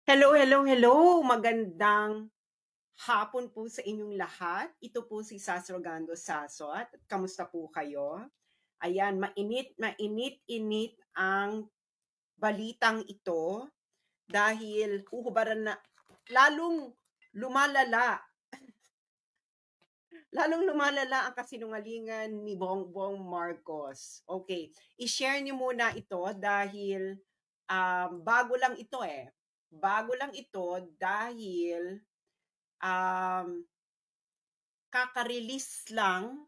Hello, hello, hello! Magandang hapon po sa inyong lahat. Ito po si Sas Rogando Sasot. Kamusta po kayo? Ayan, mainit-init ang balitang ito dahil huhubaran na lalong lumalala, lalong lumalala ang kasinungalingan ni Bongbong Marcos. Okay, i-share niyo muna ito dahil bago lang ito eh. Bago lang ito dahil um, kaka-release lang.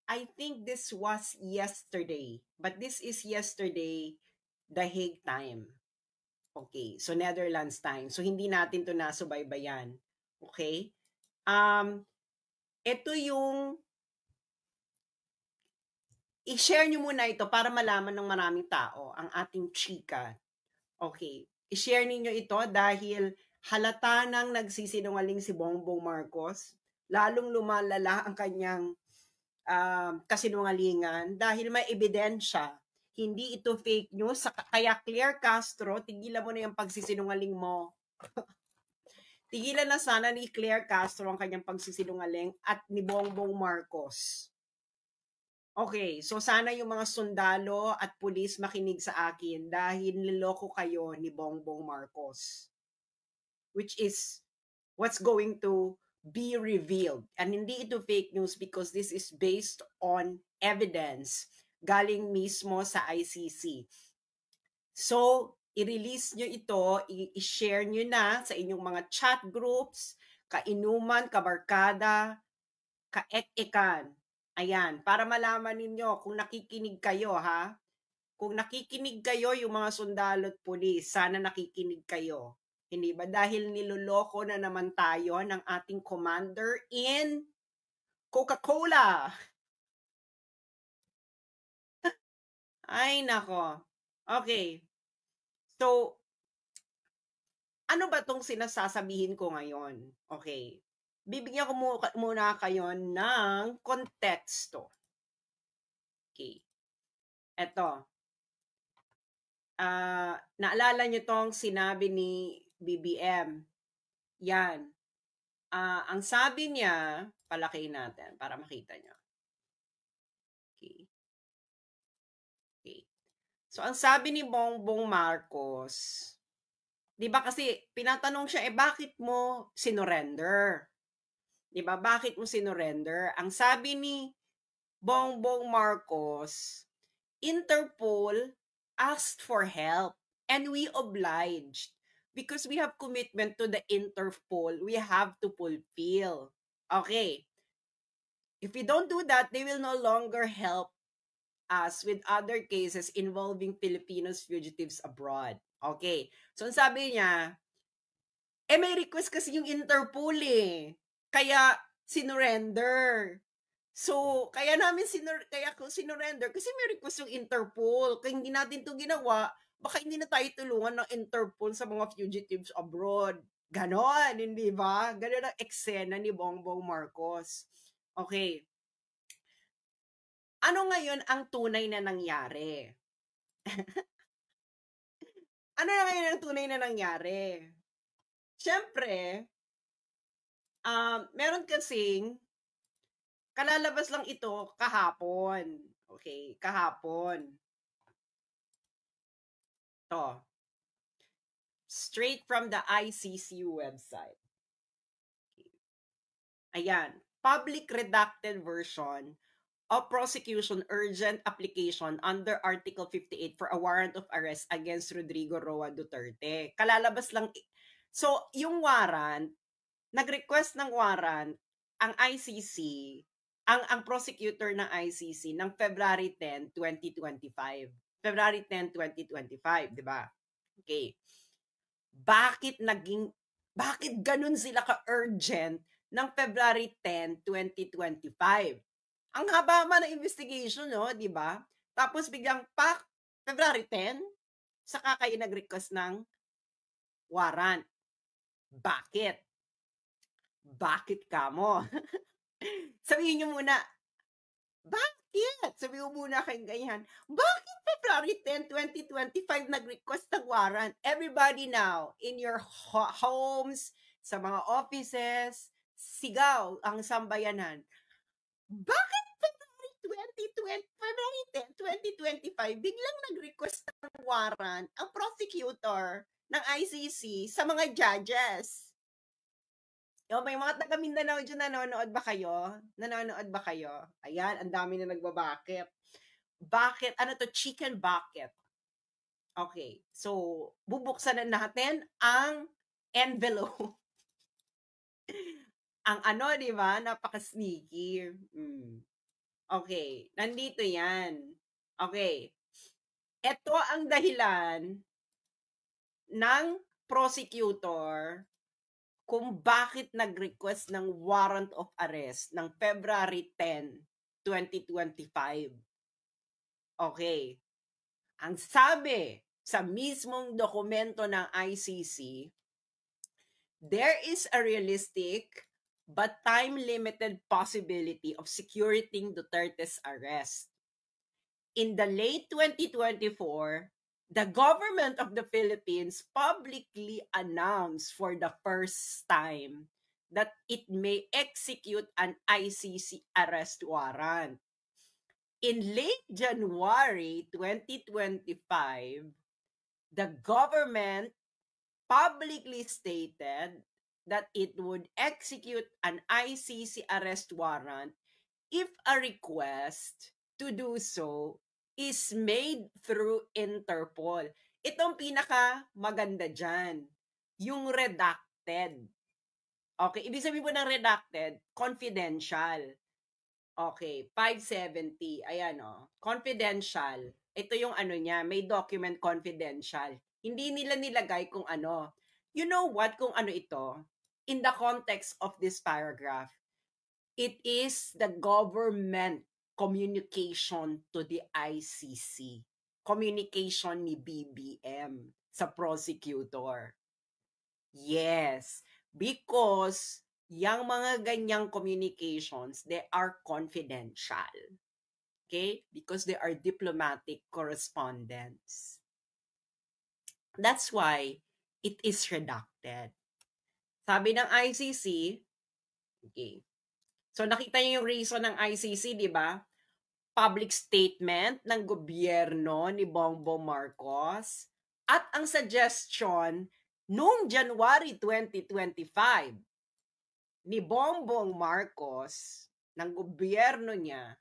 I think this was yesterday. But this is yesterday, The Hague time. Okay, so Netherlands time. So hindi natin to nasubaybayan. Okay? Ito yung i-share nyo muna ito para malaman ng maraming tao ang ating chika. Okay. I-share ninyo ito dahil halata nang nagsisinungaling si Bongbong Marcos. Lalong lumalala ang kanyang kasinungalingan dahil may ebidensya. Hindi ito fake news. Kaya Claire Castro, tigilan mo na yung pagsisinungaling mo. Tigilan na sana ni Claire Castro ang kanyang pagsisinungaling at ni Bongbong Marcos. Okay, so sana yung mga sundalo at pulis makinig sa akin dahil niloko kayo ni Bongbong Marcos. Which is what's going to be revealed. And hindi ito fake news because this is based on evidence galing mismo sa ICC. So, i-release nyo ito, i-share nyo na sa inyong mga chat groups, kainuman, kabarkada, kaek-ekan. Ayan, para malaman ninyo kung nakikinig kayo ha. Kung nakikinig kayo yung mga sundalo at pulis, sana nakikinig kayo. Hindi ba? Dahil niloloko na naman tayo ng ating commander in Coca-Cola. Ay, nako. Okay. So, ano ba tong sinasasabihin ko ngayon? Okay. Bibigyan ko muna kayo ng konteksto. Okay. Eto. Naalala nyo tong sinabi ni BBM. Yan. Ang sabi niya, palakihin natin para makita nyo. Okay. Okay. So, ang sabi ni Bongbong Marcos, di ba kasi pinatanong siya, bakit mo sinurrender? Di ba? Bakit mo sinurrender? Ang sabi ni Bongbong Marcos, Interpol asked for help and we obliged because we have commitment to the Interpol. We have to fulfill. Okay. If we don't do that, they will no longer help us with other cases involving Filipinos fugitives abroad. Okay. So, ang sabi niya, may request kasi yung Interpol eh. Kaya, sinurrender. So, kaya namin sinurrender kasi may request yung Interpol. Kaya hindi natin to ginawa, baka hindi na tayo tulungan ng Interpol sa mga fugitives abroad. Ganon, hindi ba? Ganon ang eksena ni Bongbong Marcos. Okay. Ano ngayon ang tunay na nangyari? Ano na ngayon ang tunay na nangyari? Siyempre, meron kasing kalalabas lang ito kahapon. Okay, kahapon. To. Straight from the ICC website. Okay. Ayan, public redacted version of prosecution urgent application under Article 58 for a warrant of arrest against Rodrigo Roa Duterte. Kalalabas lang. So, yung warrant, nag-request ng warrant ang ICC, ang prosecutor ng ICC ng February 10, 2025. February 10, 2025, di ba? Okay. Bakit ganun sila ka-urgent ng February 10, 2025? Ang haba ng investigation, no, di ba? Tapos biglang February 10, saka kayo nag-request ng warrant. Bakit? Bakit ka mo? Sabihin niyo muna, bakit Sabi mo muna kayong ganyan. Bakit February 10, 2025 nag-request ng warrant? Everybody now, in your homes, sa mga offices, sigaw ang sambayanan. Bakit February 10, 2025, biglang nag-request ng warrant ang prosecutor ng ICC sa mga judges? May mga taga Mindanao dyan, nanonood ba kayo? Nanonood ba kayo? Ayan, ang dami na nagbabakit. Bakit? Ano to? Chicken bucket. Okay. So, bubuksan na natin ang envelope. Ang di ba? Napaka-sneaky. Okay. Nandito yan. Okay. Ito ang dahilan ng prosecutor kung bakit nag-request ng warrant of arrest ng February 10, 2025. Okay. Ang sabi sa mismong dokumento ng ICC, there is a realistic but time-limited possibility of securing Duterte's arrest. In the late 2024, the government of the Philippines publicly announced for the first time that it may execute an ICC arrest warrant. In late January 2025, the government publicly stated that it would execute an ICC arrest warrant if a request to do so is made through Interpol. Itong pinaka maganda dyan, yung redacted. Okay, ibig sabihin po ng redacted, confidential. Okay, 570. Ayan confidential. Ito yung niya, may document confidential. Hindi nila nilagay kung ano. You know what, kung ano ito? In the context of this paragraph, it is the government communication to the ICC. Communication ni BBM sa prosecutor. Yes, because yung mga ganyang communications, they are confidential. Okay? Because they are diplomatic correspondence. That's why it is redacted. Sabi ng ICC, okay. So nakita niyo yung reason ng ICC, di ba? Public statement ng gobyerno ni Bongbong Marcos at ang suggestion noong January 2025 ni Bongbong Marcos ng gobyerno niya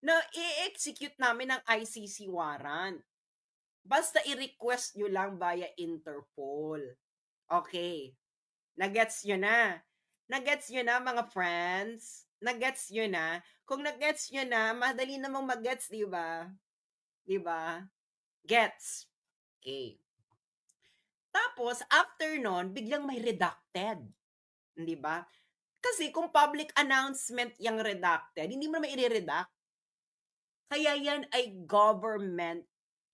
na i-execute namin ang ICC warrant. Basta i-request nyo lang via Interpol. Okay. Nagets nyo na. Nagets nyo na mga friends. Nagets nyo na. Kung nagets nyo na, madali namang magets, di ba? Di ba? Gets. Okay. Tapos, after nun, biglang may redacted. Di ba? Kasi kung public announcement yung redacted, hindi mo naman i-redact. Kaya yan ay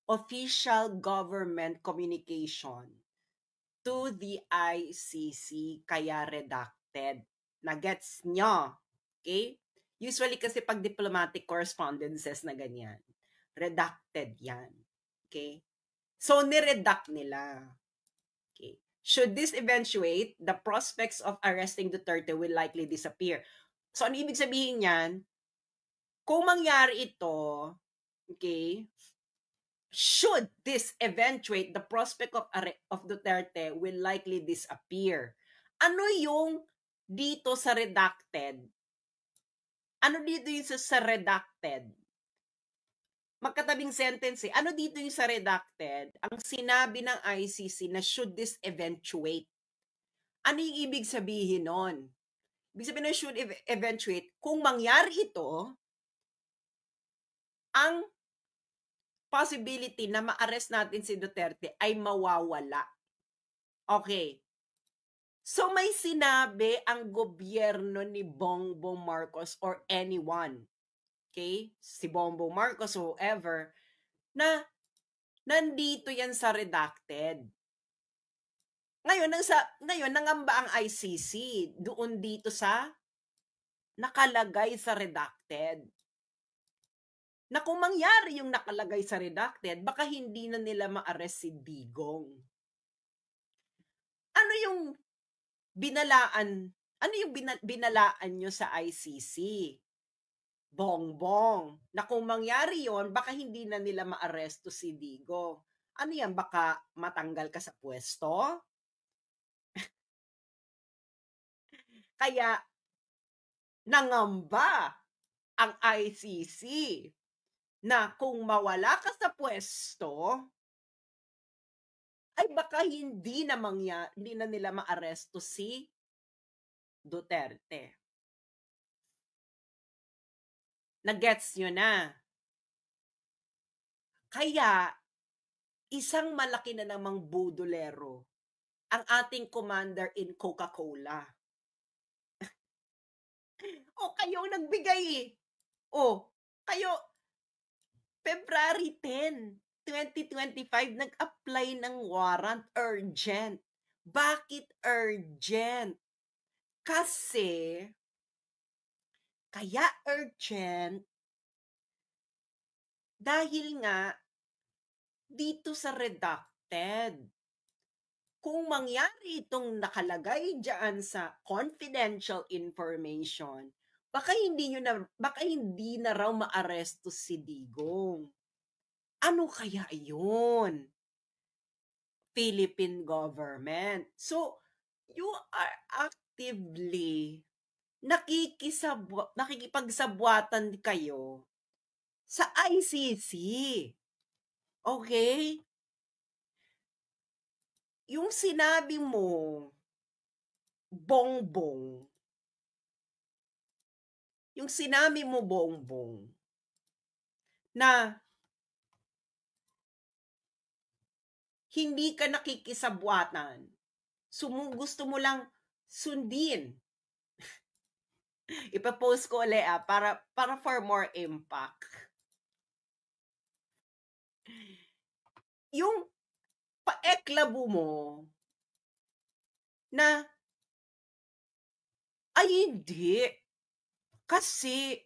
official government communication to the ICC, kaya redacted. Nagets nyo? Okay? Usually kasi pag diplomatic correspondences na ganyan, redacted yan. Okay? So, niredact nila. Okay. Should this eventuate, the prospects of arresting Duterte will likely disappear. So, ano ibig sabihin yan? Kung mangyari ito, okay, should this eventuate, the prospect of Duterte will likely disappear. Ano yung dito sa redacted? Ano dito yung sa redacted? Magkatabing sentence Ano dito yung sa redacted? Ang sinabi ng ICC na should this eventuate. Ano yung ibig sabihin nun? Ibig sabihin na should eventuate, kung mangyari ito, ang possibility na ma-arrest natin si Duterte ay mawawala. Okay. So may sinabi ang gobyerno ni Bongbong Marcos or anyone, okay, si Bongbong Marcos or whoever, na nandito yan sa redacted. Ngayon nangamba ang ICC doon dito sa nakalagay sa redacted. na kung mangyari yung nakalagay sa redacted, baka hindi na nila ma-arrest si Digong. Ano yung binalaan nyo sa ICC? Bongbong. Na kung mangyari yon, baka hindi na nila ma-aresto si Digong. Ano yan, baka matanggal ka sa pwesto? Kaya nangamba ang ICC na kung mawala ka sa pwesto, ay baka hindi na nila maaresto si Duterte. Nagets nyo na? Kaya, isang malaki na namang budolero ang ating commander in Coca-Cola. Kayo nagbigay eh. Kayo, February 10, 2025, nag-apply ng warrant urgent. Bakit urgent? Kasi, kaya urgent, dahil nga, dito sa redacted, kung mangyari itong nakalagay dyan sa confidential information, baka hindi na raw maaresto si Digong. Ano kaya yun? Philippine government. So, you are actively nakikipagsabwatan kayo sa ICC. Okay? Yung sinabi mo, Bongbong, na hindi ka nakikisabwatan, gusto mo lang sundin. Ipapost ko ulit para for more impact. Yung paeklabo mo na ay hindi. Kasi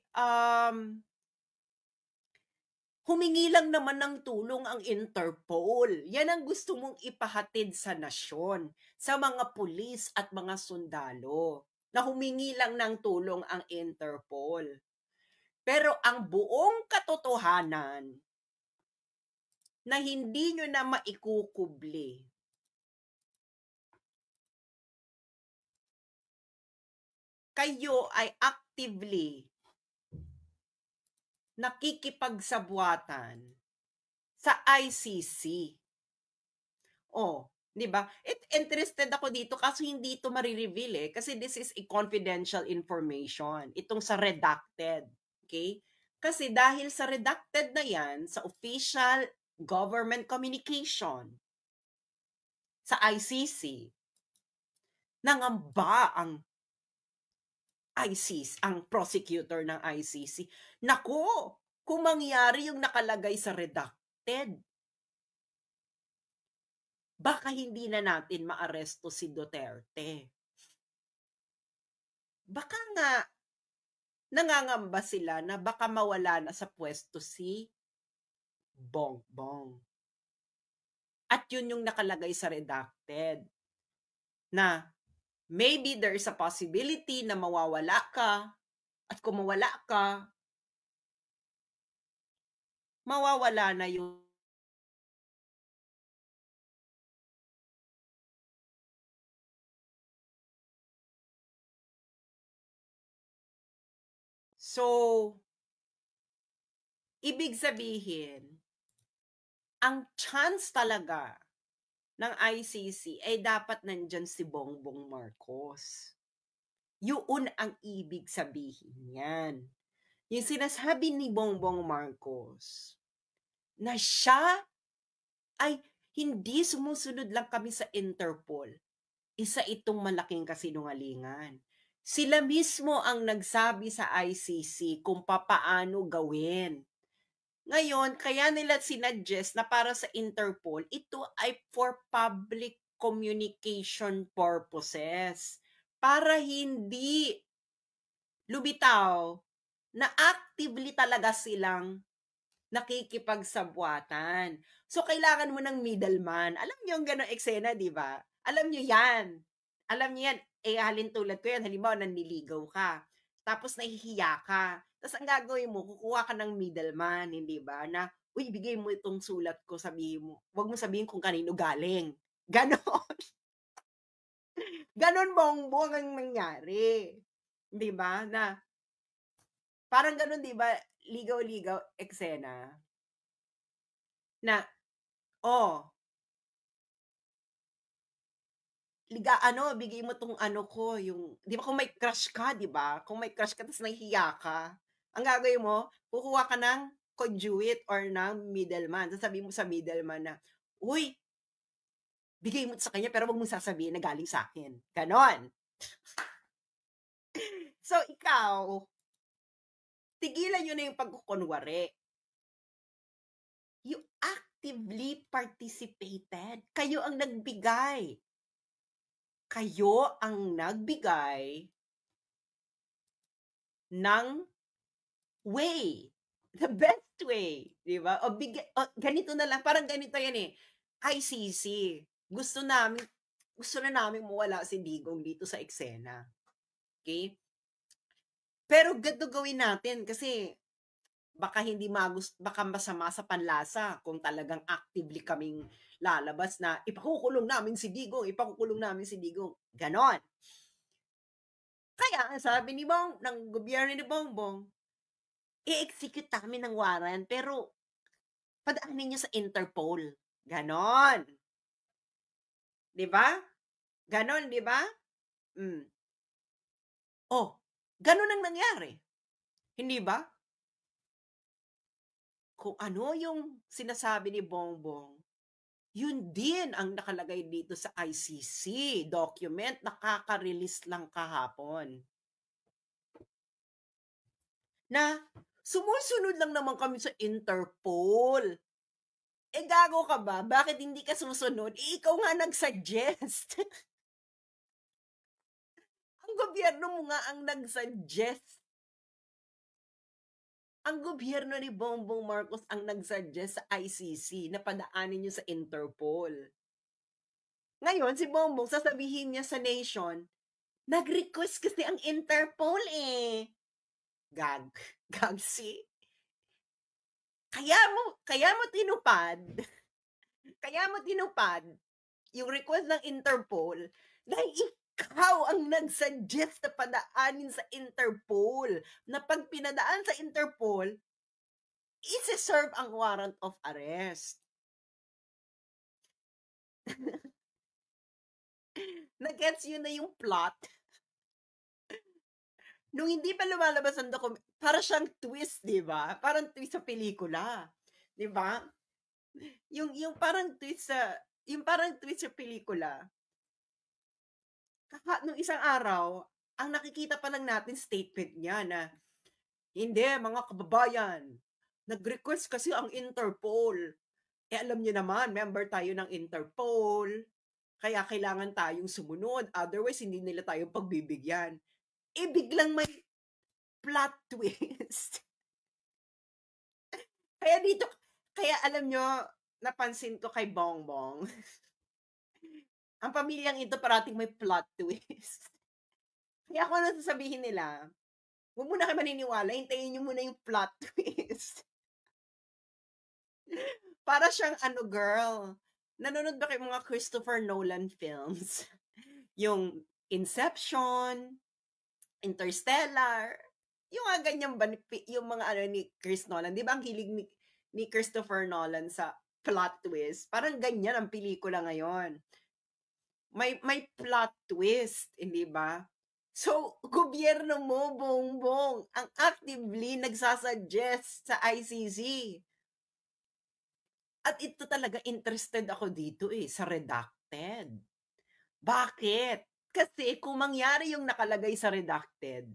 humingi lang naman ng tulong ang Interpol. Yan ang gusto mong ipahatid sa nasyon, sa mga pulis at mga sundalo, na humingi lang ng tulong ang Interpol. Pero ang buong katotohanan na hindi nyo na maikukubli, kayo ay actively nakikipagsabwatan sa ICC. 'Di ba? Interested ako dito kasi hindi ito marireveal kasi this is a confidential information. Itong sa redacted. Okay? Kasi dahil sa redacted na yan, sa official government communication, sa ICC, nangamba ang ICC, ang prosecutor ng ICC. Nako, kung mangyari yung nakalagay sa redacted, baka hindi na natin maaresto si Duterte. Baka nga, nangangamba sila na baka mawala na sa pwesto si Bongbong. At yun yung nakalagay sa redacted. Na maybe there is a possibility na mawawala ka. At kung mawala ka, mawawala na yung So, ibig sabihin, ang chance talaga ng ICC ay dapat nandyan si Bongbong Marcos. Yun ang ibig sabihin yan. Yung sinasabi ni Bongbong Marcos na siya ay hindi sumusunod lang kami sa Interpol. Isa itong malaking kasinungalingan. Sila mismo ang nagsabi sa ICC kung papaano gawin. Ngayon, kaya nila sinuggest na para sa Interpol, ito ay for public communication purposes. Para hindi lumitaw na actively talaga silang nakikipagsabwatan. So, kailangan mo ng middleman. Alam niyo yung gano'ng eksena, di ba? Alam niyo yan. Alam niyo yan. Halintulad ko yan. Halimbawa, nanliligaw ka. Tapos nahihiya ka. Tapos ang gagawin mo, kukuha ka ng middleman, hindi ba? Na, uy, bigay mo itong sulat ko, sabihin mo. Huwag mo sabihin kung kanino galing. Ganon. Ganon bongbong ang nangyari. Di ba? Na, parang ganon, di ba? Ligaw-ligaw, eksena. Na, oh, bigay mo tong ko, yung, di ba kung may crush ka, di ba? Kung may crush ka, tapos nahihiya ka, ang gagawin mo, kukuha ka ng conduit or ng middleman. Sasabihin mo sa middleman na, uy, bigay mo sa kanya, pero wag mong sasabihin na galing sa akin. Ganon. So, ikaw, tigilan nyo na yung pagkukunwari. You actively participated. Kayo ang nagbigay. Kayo ang nagbigay ng way. The best way. Diba? Ganito na lang. Parang ganito yan eh. ICC. Gusto na namin mawala si Digong dito sa eksena. Okay? Pero ganito gawin natin kasi baka baka masama sa panlasa kung talagang actively kaming lalabas na ipakukulong namin si Digong. Ganon. Kaya, sabi ng gobyerno ni Bongbong, i-execute namin ng warrant, pero padaanin nyo sa Interpol. Ganon. Diba? Ganon, diba? Oh, ganon ang nangyari. Hindi ba? Kung ano yung sinasabi ni Bongbong, yun din ang nakalagay dito sa ICC document na kaka-release lang kahapon. Na sumusunod lang naman kami sa Interpol. Gago ka ba? Bakit hindi ka susunod? Ikaw nga nag-suggest. Ang gobyerno mo nga ang nag-suggest. Ang gobyerno ni Bongbong Marcos ang nag-suggest sa ICC na padaanin nyo sa Interpol. Ngayon, si Bongbong, sasabihin niya sa nation, nag-request kasi ang Interpol eh. Gag see? Kaya mo tinupad yung request ng Interpol dahil ikaw ang nag-suggest na padaanin sa Interpol, na pag pinadaan sa Interpol, isi-serve ang warrant of arrest. Nag-gets yun na yung plot? Nung hindi pa lumalabas ang document, para siyang twist, di ba? Parang twist sa pelikula. Di ba? Yung parang twist sa pelikula. Nung isang araw, ang nakikita pa lang natin statement niya na, hindi, mga kababayan, nag-request kasi ang Interpol. Alam niyo naman, member tayo ng Interpol, kaya kailangan tayong sumunod. Otherwise, hindi nila tayo pagbibigyan. Biglang may plot twist. Kaya alam nyo, napansin ko kay Bongbong, ang pamilyang ito parating may plot twist. Kaya ako nasasabihin nila, huwag mo na kayo maniniwala, hintayin nyo muna yung plot twist. Para siyang girl, nanonood ba kayo mga Christopher Nolan films? Yung Inception, Interstellar, yung mga ganyan ba, yung mga ni Chris Nolan, di ba ang hilig ni Christopher Nolan sa plot twist? Parang ganyan ang pelikula ngayon. May plot twist, hindi ba? So, gobyerno mo, Bongbong, ang actively nagsasuggest sa ICC. At ito talaga, interested ako dito sa redacted. Bakit? Kasi kung mangyari yung nakalagay sa redacted,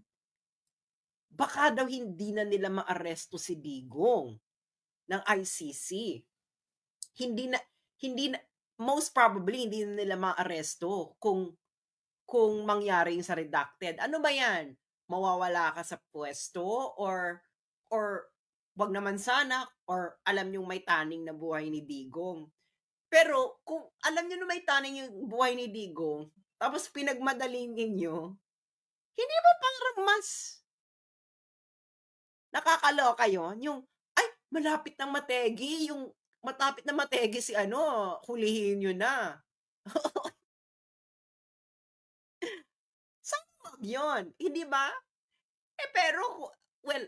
baka daw hindi na nila maaresto si Digong ng ICC. Hindi na, most probably, hindi na nila maaresto kung mangyari yung sa redacted. Ano ba yan? Mawawala ka sa pwesto or wag naman sana, or alam niyong may taning na buhay ni Digong. Pero kung alam niyo na may taning yung buhay ni Digong, tapos pinagmadali ninyo, hindi ba parang mas nakakaloka yun? Yung, ay, malapit ng mategi, yung matapit na mategi si ano, hulihin nyo na. Saan yun? Hindi ba? Pero, well,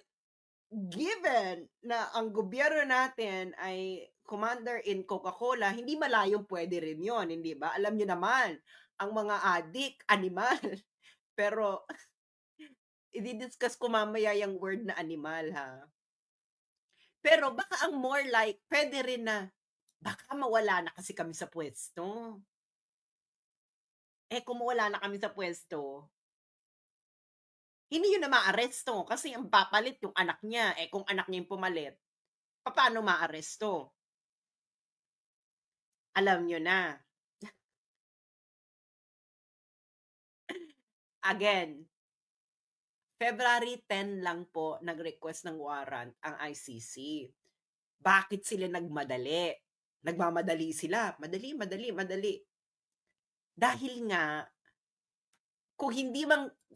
given na ang gobyerno natin ay commander in Coca-Cola, hindi malayong pwede rin yon, hindi ba? Alam nyo naman, ang mga adik, animal. Pero, i-discuss ko mamaya yung word na animal, ha? Pero baka ang more like, pwede rin na, baka mawala na kasi kami sa pwesto. Kung mawala na kami sa pwesto, hindi yun na maaresto kasi ang papalit yung anak niya. Kung anak niya yung pumalit, paano maaresto? Alam nyo na. Again, February 10 lang po nag-request ng warrant ang ICC. Bakit sila nagmadali? Nagmamadali sila. Madali. Dahil nga,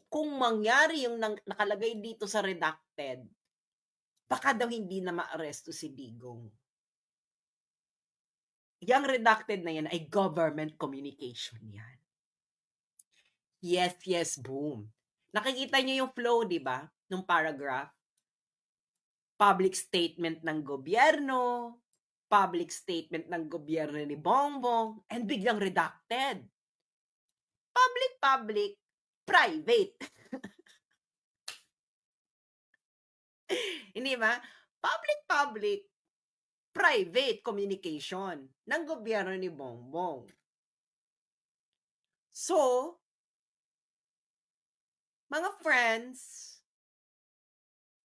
kung mangyari yung nakalagay dito sa redacted, baka daw hindi na maaresto si Digong. Yang redacted na yan ay government communication yan. Yes, boom. Nakikita niyo yung flow, di ba? Nung paragraph. Public statement ng gobyerno, public statement ng gobyerno ni Bongbong, and biglang redacted. Public, private. Hindi ba? Public, private communication ng gobyerno ni Bongbong. So, mga friends,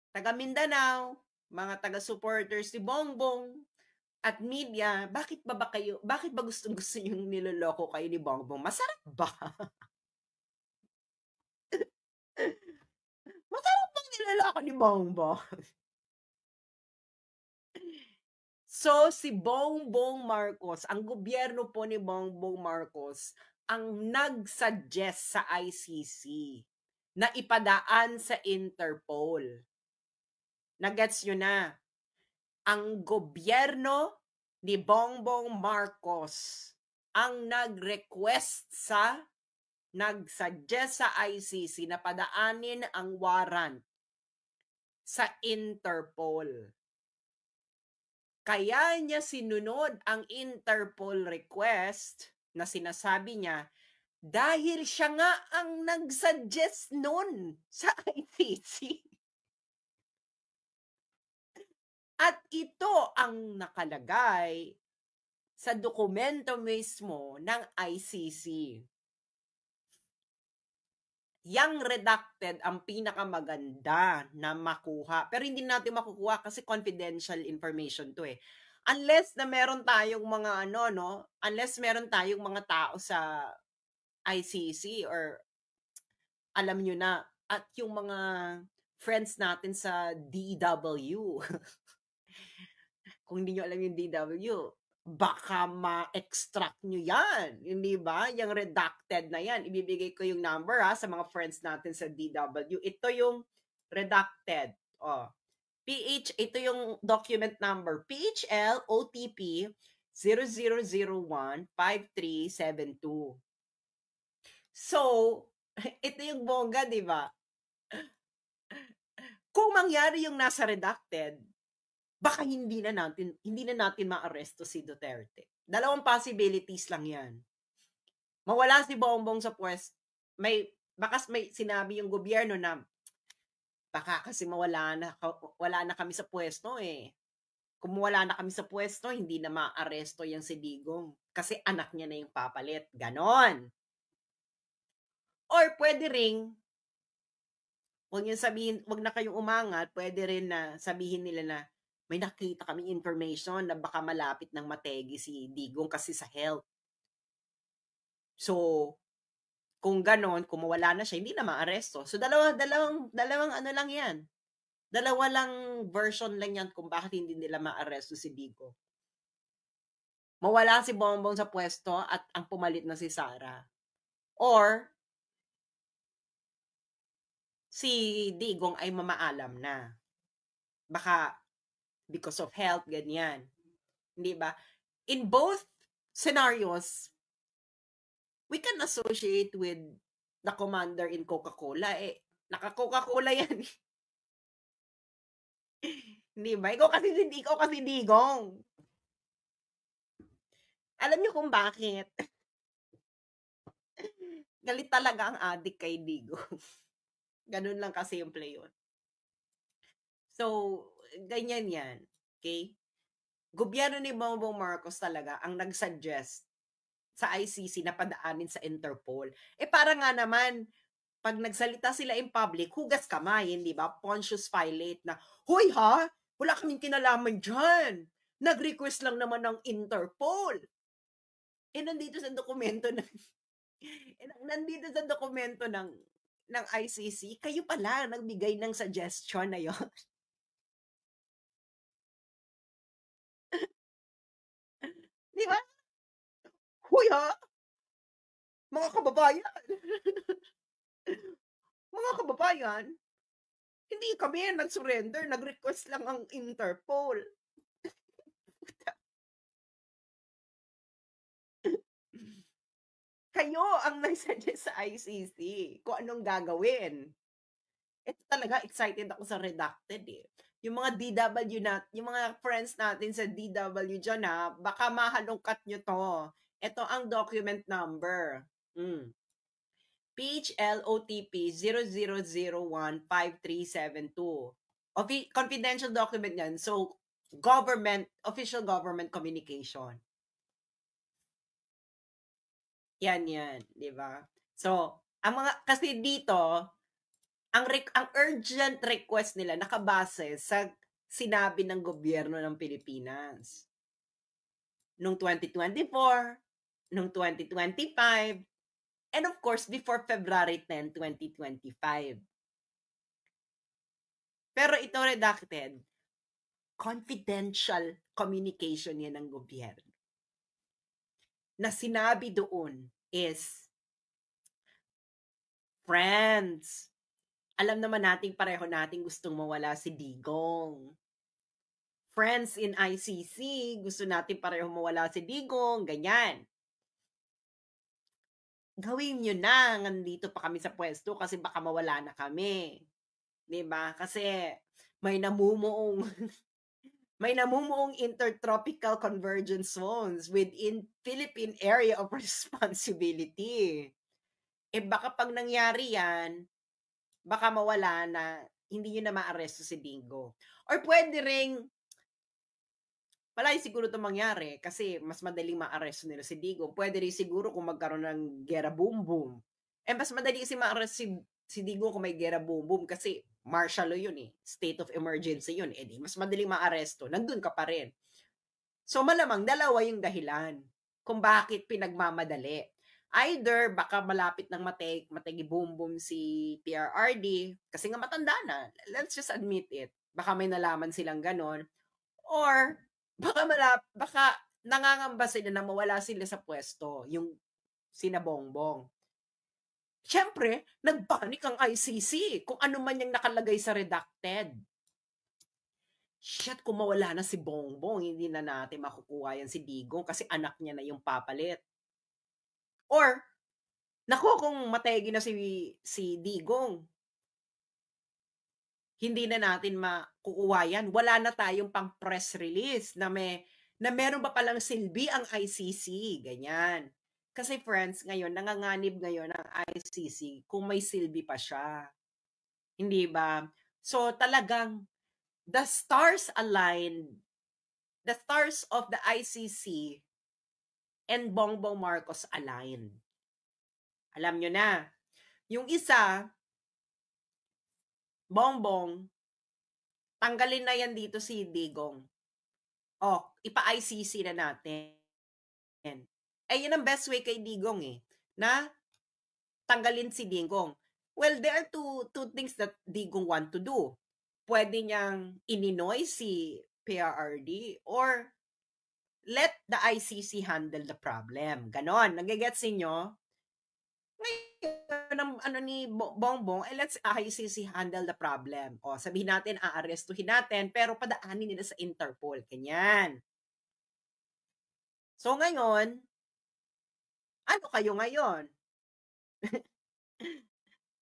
taga Mindanao, mga taga-supporters ni Bongbong, at media, bakit ba gusto niyong niloloko kayo ni Bongbong? Masarap ba? Masarap bang niloloko ni Bongbong? So, si Bongbong Marcos, ang gobyerno po ni Bongbong Marcos, ang nag-suggest sa ICC na ipadaan sa Interpol. Nagets nyo na? Ang gobyerno ni Bongbong Marcos ang nag-suggest sa ICC na padaanin ang warrant sa Interpol. Kaya niya sinunod ang Interpol request na sinasabi niya dahil siya nga ang nag-suggest nun sa ICC. At ito ang nakalagay sa dokumento mismo ng ICC. Yang redacted ang pinakamaganda na makuha. Pero hindi natin makukuha kasi confidential information to eh. Unless na meron tayong mga unless meron tayong mga tao sa ICC or alam nyo na, at yung mga friends natin sa DW. Kung hindi nyo alam yung DW, baka ma-extract nyo yan. Hindi ba? Yung redacted na yan. Ibibigay ko yung number sa mga friends natin sa DW. Ito yung redacted. Ito yung document number. PHL OTP 00015372. So, ito yung bongga, di ba? Kung mangyari yung nasa redacted, baka hindi na natin maaresto si Duterte. Dalawang possibilities lang yan. Mawala si Bongbong sa pwesto. Baka may sinabi yung gobyerno na baka kasi wala na kami sa pwesto eh. Kung wala na kami sa pwesto, hindi na maaresto yung si Digong. Kasi anak niya na yung papalit. Ganon. Or pwede ring, wag na kayong umangat, pwede rin na sabihin nila na may nakita kami information na baka malapit ng mategi si Digong kasi sa health. So, kung ganon, kung mawala na siya, hindi na maaresto. So, dalawang ano lang yan. Dalawa lang version lang yan kung bakit hindi nila ma-arresto si Digong. Mawala si Bongbong sa pwesto at ang pumalit na si Sara. Or, si Digong ay mamaalam na. Baka because of health, ganyan. Hindi ba? In both scenarios, we can associate with the commander in Coca-Cola. Naka-Coca-Cola yan. Hindi ba? Ikaw kasi Digong. Alam niyo kung bakit? Galit talaga ang adik kay Digong. Ganun lang kasimple yun. So, ganyan yan. Okay? Gobyerno ni Bongbong Marcos talaga ang nag-suggest sa ICC na padaanin sa Interpol. Para nga naman, pag nagsalita sila in public, hugas kamay, hindi ba? Pontius Pilate na, hoy ha, wala kaming kinalaman dyan. Nag-request lang naman ng Interpol. Nandito sa dokumento ng ICC, kayo pala nagbigay ng suggestion na yon. Di ba? Huy ha? Mga kababayan. Mga kababayan, hindi kami nag-surrender, nag-request lang ang Interpol. Kayo ang nag-suggest sa ICC kung anong gagawin. Ito talaga, excited ako sa redacted eh. Yung mga DW yung mga friends natin sa DW dyan ha, baka mahalongkat nyo to. Ito ang document number. PHLOTP 00015372. Confidential document yan. So, official government communication. Yan, di ba? So, kasi dito, ang urgent request nila nakabase sa sinabi ng gobyerno ng Pilipinas. Noong 2024, noong 2025, and of course, before February 10, 2025. Pero ito redacted, confidential communication yan ng gobyerno. Na sinabi doon is, friends, alam naman nating pareho nating gustong mawala si Digong. Friends in ICC, gusto natin pareho mawala si Digong, ganyan. Gawin nyo na, nandito pa kami sa pwesto kasi baka mawala na kami. Diba? Kasi may namumuong intertropical convergence zones within Philippine Area of Responsibility. Baka pag nangyari yan, baka mawala na, hindi nyo na maaresto si Digong. Or pwede ring, palagi siguro ito mangyari kasi mas madaling maaresto nila si Digong. Pwede rin siguro kung magkaroon ng gera boom boom. Mas madali kasi maaresto si Digong kung may gera boom boom kasi martial law yun eh. State of emergency yun. Di mas madaling maaresto. Nandun ka pa rin. So malamang dalawa yung dahilan kung bakit pinagmamadali. Either baka malapit ng mategi boom boom si PRRD kasi nga matanda na. Let's just admit it. Baka may nalaman silang ganon. Or baka nangangamba sila na mawala sila sa pwesto, yung sina Bongbong. Siyempre, nagpanik ang ICC kung ano man yung nakalagay sa redacted. Shit, kung mawala na si Bongbong, hindi na natin makukuha yan si Digong kasi anak niya na yung papalit. Or, naku, kung mategi na si Digong, hindi na natin makukuha yan. Wala na tayong pang press release na meron ba palang silbi ang ICC. Ganyan. Kasi friends, ngayon, nanganganib ngayon ang ICC kung may silbi pa siya. Hindi ba? So talagang the stars aligned, the stars of the ICC and Bongbong Marcos aligned. Alam nyo na, yung isa, Bongbong, tanggalin na yan dito si Digong. Ipa-ICC na natin. Yun ang best way kay Digong na tanggalin si Digong. Well, there are two things that Digong want to do. pwede niyang ininoy si PRRD or let the ICC handle the problem. Ganon. Nagigets ninyo? Ngayon, ano ni Bongbong, let's ICC handle the problem. O, sabihin natin, aarestuhin natin, pero padaanin nila sa Interpol. Ganyan. So, ngayon, ano kayo ngayon?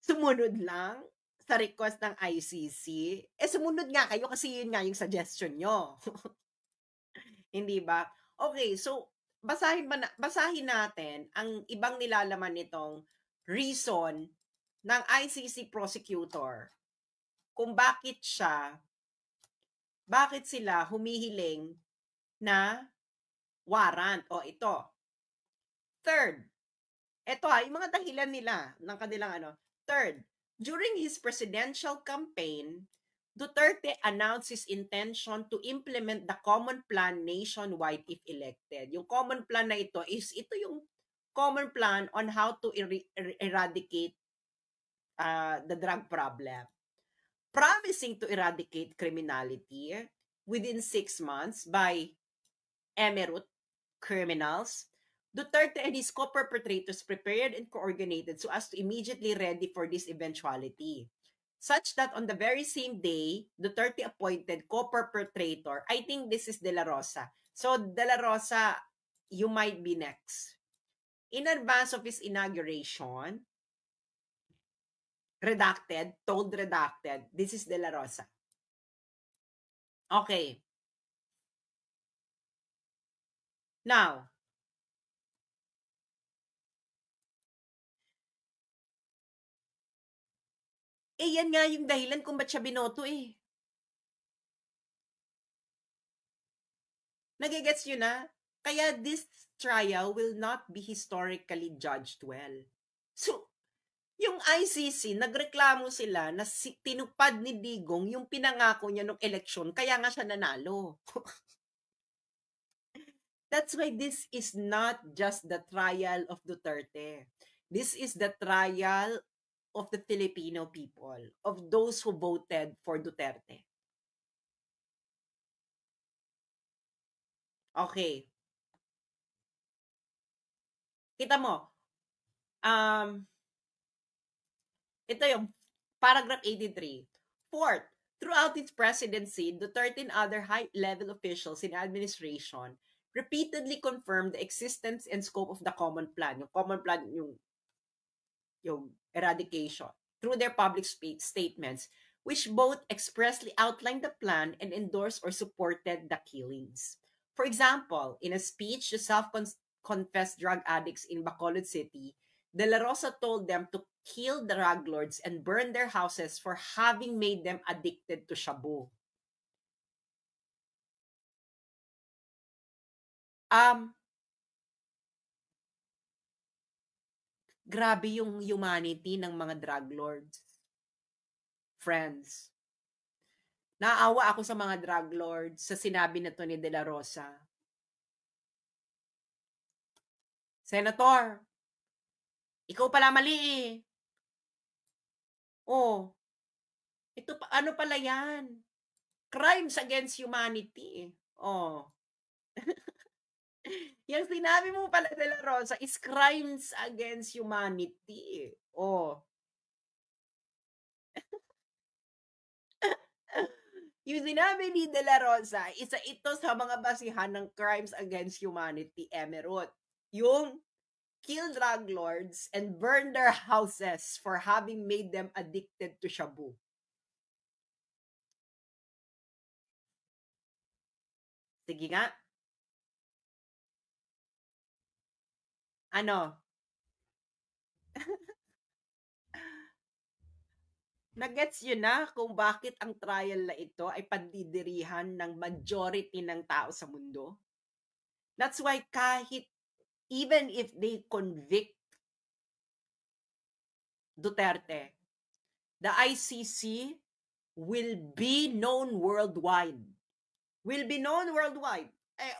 Sumunod lang sa request ng ICC? Sumunod nga kayo kasi yun nga yung suggestion nyo. Hindi ba? Okay, so basahin natin ang ibang nilalaman nitong reason ng ICC prosecutor kung bakit sila humihiling na warrant. O ito. Third, ito yung mga dahilan nila ng kanilang Third, during his presidential campaign, Duterte announced his intention to implement the common plan nationwide if elected. Yung common plan na ito yung common plan on how to eradicate the drug problem. Promising to eradicate criminality within 6 months by emerute criminals, Duterte and his co-perpetrators prepared and coordinated so as to immediately ready for this eventuality. Such that on the very same day, Duterte appointed co-perpetrator. I think this is De La Rosa. So, De La Rosa, you might be next. In advance of his inauguration, told redacted, this is De La Rosa. Okay. Now, yan nga yung dahilan kung ba't siya binoto Nagigets yun na? Kaya this trial will not be historically judged well. So, yung ICC, nagreklamo sila na tinupad ni Digong yung pinangako niya nung eleksyon, kaya nga siya nanalo. That's why this is not just the trial of Duterte. This is the trial of the Filipino people, of those who voted for Duterte. Okay. Kita mo, ito yung paragraph 83. Fourth, throughout its presidency, Duterte and other high-level officials in administration repeatedly confirmed the existence and scope of the common plan. Yung common plan, yung eradication, through their public statements, which both expressly outlined the plan and endorsed or supported the killings. For example, in a speech to self-confessed drug addicts in Bacolod City, De La Rosa told them to kill the drug lords and burn their houses for having made them addicted to shabu. Grabe yung humanity ng mga drug lords. Friends. Naawa ako sa mga drug lords sa sinabi na to ni De La Rosa. Senator, ikaw pala mali Oh, ito ano pala yan? Crimes against humanity. Oh. Yung sinabi mo pala, De La Rosa, is crimes against humanity. Oh. Yung sinabi ni De La Rosa, isa ito sa mga basihan ng crimes against humanity, emerald. Yung kill drug lords and burn their houses for having made them addicted to shabu. Sige nga. Ano? Nagets yun na kung bakit ang trial na ito ay pandidirihan ng majority ng tao sa mundo. That's why even if they convict Duterte, the ICC will be known worldwide. Will be known worldwide.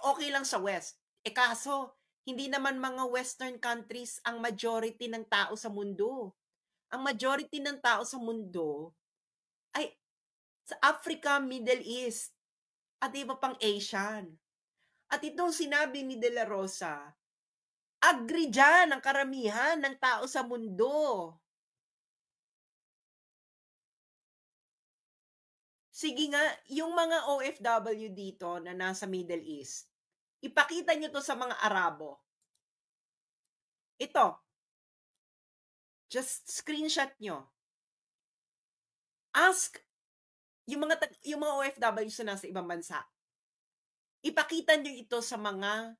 Okay lang sa West. Kaso, hindi naman mga Western countries ang majority ng tao sa mundo. Ang majority ng tao sa mundo ay sa Africa, Middle East, at iba pang Asian. At itong sinabi ni De La Rosa, agree dyan ang karamihan ng tao sa mundo. Sige nga, yung mga OFW dito na nasa Middle East, ipakita nyo to sa mga Arabo. Ito, just screenshot nyo. Ask yung mga OFW na nasa ibang bansa. Ipakita nyo ito sa mga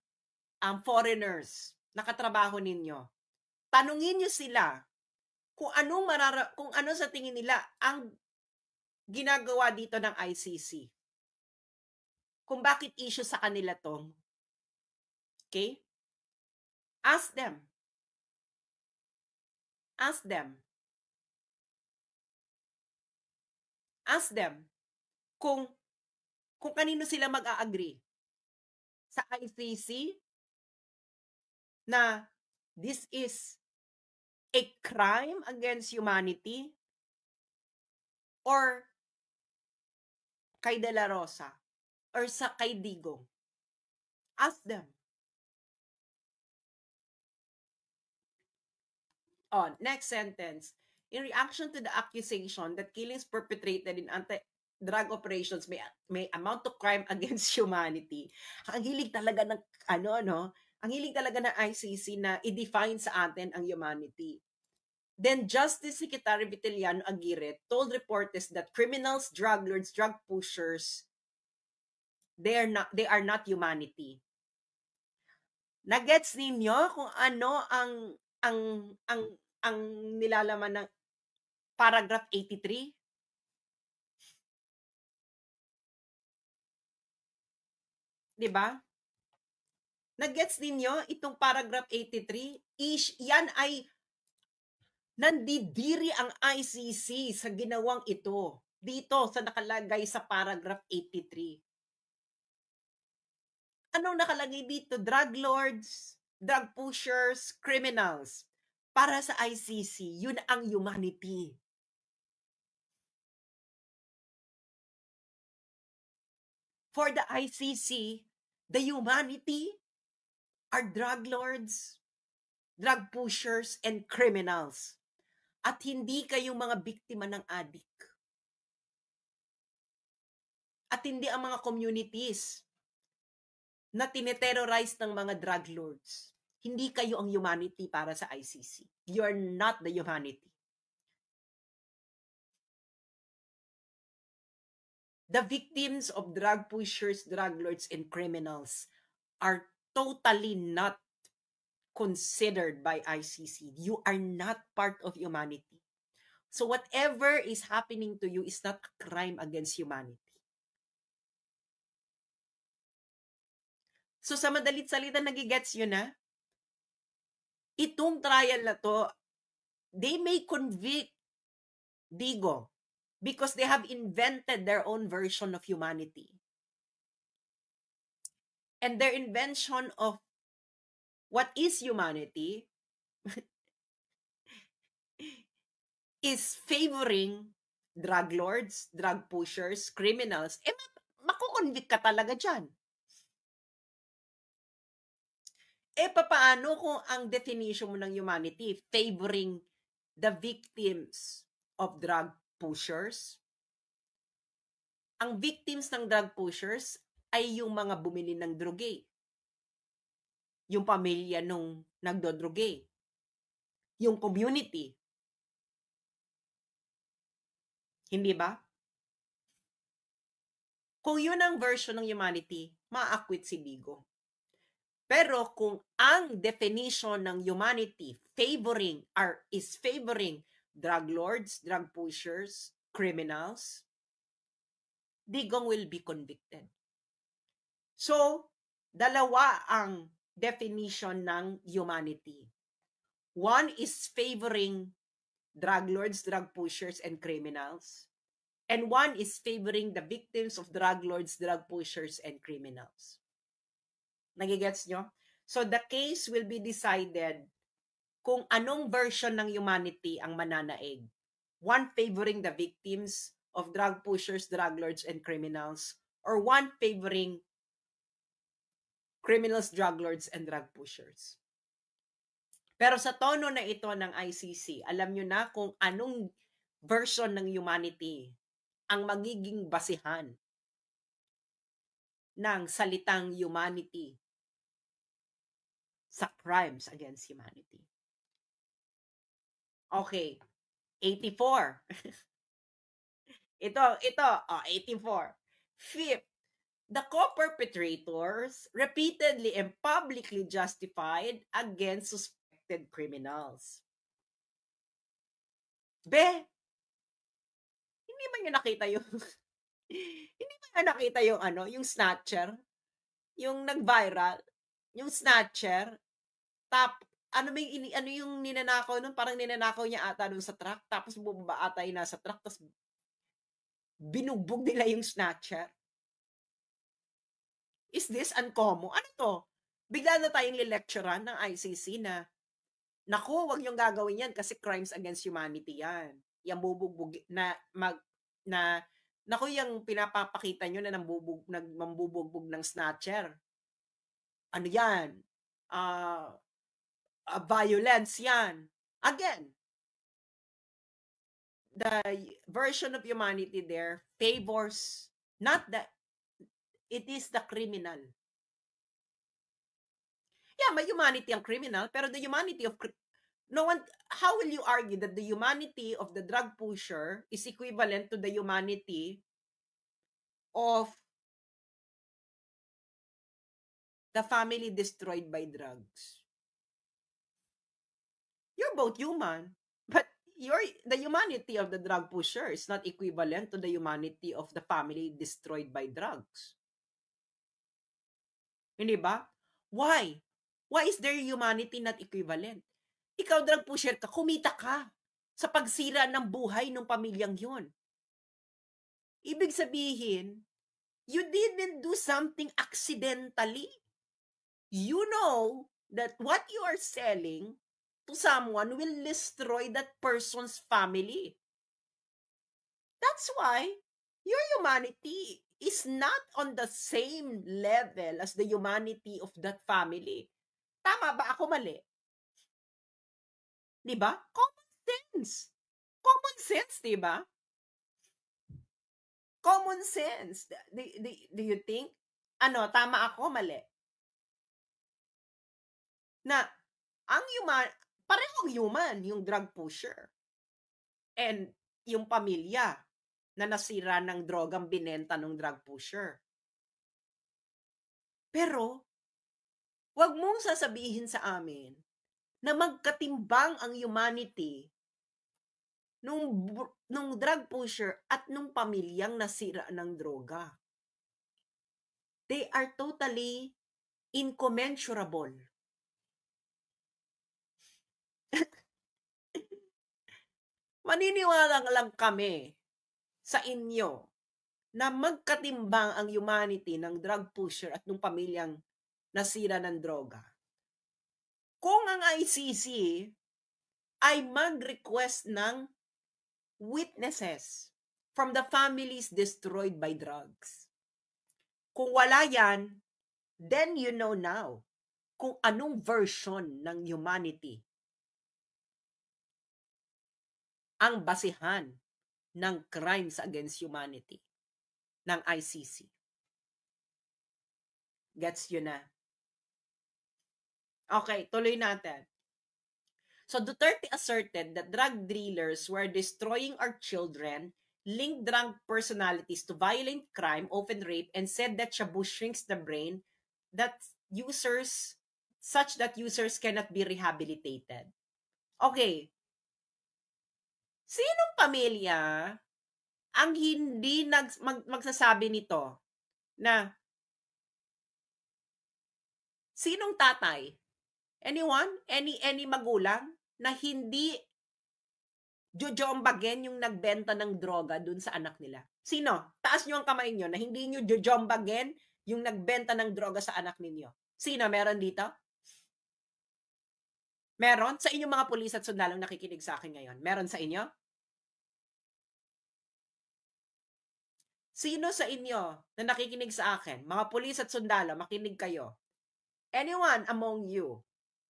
foreigners na katrabaho ninyo. Tanungin nyo sila kung ano sa tingin nila ang ginagawa dito ng ICC. Kung bakit issue sa kanila to. Okay? Ask them. Ask them. Ask them kung kanino sila mag-a-agree. Sa ICC na this is a crime against humanity or kay De La Rosa or sa kay Digong. Ask them. Next sentence. In reaction to the accusation that killings perpetrated in anti-drug operations may amount to crime against humanity. Ang hilig talaga ng ang hilig talaga ng ICC na i-define sa atin ang humanity. Then Justice Secretary Vitaliano Aguirre told reporters that criminals, drug lords, drug pushers, they are not humanity. Nagets ninyo kung ano ang nilalaman ng paragraph 83? Diba? Nagets ninyo itong paragraph 83? Yan ay nandidiri ang ICC sa ginawang ito. Dito sa nakalagay sa paragraph 83. Anong nakalagay dito? Drug lords, drug pushers, criminals. Para sa ICC, yun ang humanity. For the ICC, the humanity are drug lords, drug pushers, and criminals. At hindi kayong mga biktima ng adik. At hindi ang mga communities na tineterrorize ng mga drug lords. Hindi kayo ang humanity para sa ICC. You're not the humanity. The victims of drug pushers, drug lords, and criminals are totally not considered by ICC. You are not part of humanity. So whatever is happening to you is not a crime against humanity. So sa madalit salita, nagigets yun na? Itong trial na to, they may convict Digong because they have invented their own version of humanity. And their invention of what is humanity is favoring drug lords, drug pushers, criminals. Makukonvict ka talaga dyan. Paano kung ang definition mo ng humanity favoring the victims of drug pushers? Ang victims ng drug pushers ay yung mga bumili ng droge. Yung pamilya nung nagdodroge. Yung community. Hindi ba? Kung yun ang version ng humanity, ma-acquit si Digong. Pero kung ang definition ng humanity is favoring drug lords, drug pushers, criminals, Digong will be convicted. So, dalawa ang definition ng humanity. One is favoring drug lords, drug pushers, and criminals. And one is favoring the victims of drug lords, drug pushers, and criminals. Nagigets nyo? So the case will be decided kung anong version ng humanity ang mananaig. One favoring the victims of drug pushers, drug lords, and criminals, or one favoring criminals, drug lords, and drug pushers. Pero sa tono na ito ng ICC, alam nyo na kung anong version ng humanity ang magiging basihan ng salitang humanity sa crimes against humanity. Okay, 84. ito, 84. Fifth, the co-perpetrators repeatedly and publicly justified against suspected criminals. Hindi ba niyo nakita yung hindi ba niyo nakita yung yung snatcher, yung nag-viral, yung snatcher, ano yung ninanakaw nun, parang ninanakaw niya ata dun sa truck, tapos bumaba ata yung nasa truck, tapos binugbog nila yung snatcher. Is this uncommon? Ano to? Bigla na tayong lilecturean ng ICC na, naku, wag niyong gagawin yan kasi crimes against humanity yan. Yung bubugbog naku, yung pinapapakita nyo na mambubugbog ng snatcher. Ano yan? Violence yan. Again, the version of humanity there favors not that it is the criminal. Yeah, may humanity ang criminal, pero the humanity of how will you argue that the humanity of the drug pusher is equivalent to the humanity of the family destroyed by drugs? You're both human, but the humanity of the drug pusher is not equivalent to the humanity of the family destroyed by drugs. Hindi ba? Why? Why is their humanity not equivalent? Ikaw, drug pusher ka, kumita ka sa pagsira ng buhay ng pamilyang yun. Ibig sabihin, you didn't do something accidentally. You know that what you are selling to someone will destroy that person's family. That's why your humanity is not on the same level as the humanity of that family. Tama ba? Ako mali? Diba? Common sense. Common sense, diba? Common sense. Do you think? Tama ako, mali? Na, parehong human, yung drug pusher. And yung pamilya na nasira ng drogang binenta ng drug pusher. Pero, wag mong sasabihin sa amin na magkatimbang ang humanity nung drug pusher at nung pamilyang nasira ng droga. They are totally incommensurable. Maniniwala lang kami sa inyo na magkatimbang ang humanity ng drug pusher at nung pamilyang nasira ng droga kung ang ICC ay mag-request ng witnesses from the families destroyed by drugs. Kung wala yan, then you know now kung anong version ng humanity ang basihan ng crimes against humanity ng ICC. Gets yun na? Okay, tuloy natin. So Duterte asserted that drug dealers were destroying our children, linked drug personalities to violent crime, often rape, and said that shabu shrinks the brain such that users cannot be rehabilitated. Okay. Sinong pamilya ang hindi magsasabi nito na sinong tatay? Anyone? Any magulang na hindi jojombagin yung nagbenta ng droga dun sa anak nila? Sino? Taas nyo ang kamay nyo na hindi nyo jojombagin yung nagbenta ng droga sa anak ninyo. Sino? Meron dito? Meron? Sa inyong mga pulis at sundalong nakikinig sa akin ngayon, meron sa inyo? Sino sa inyo na nakikinig sa akin, mga pulis at sundalo, makinig kayo. Anyone among you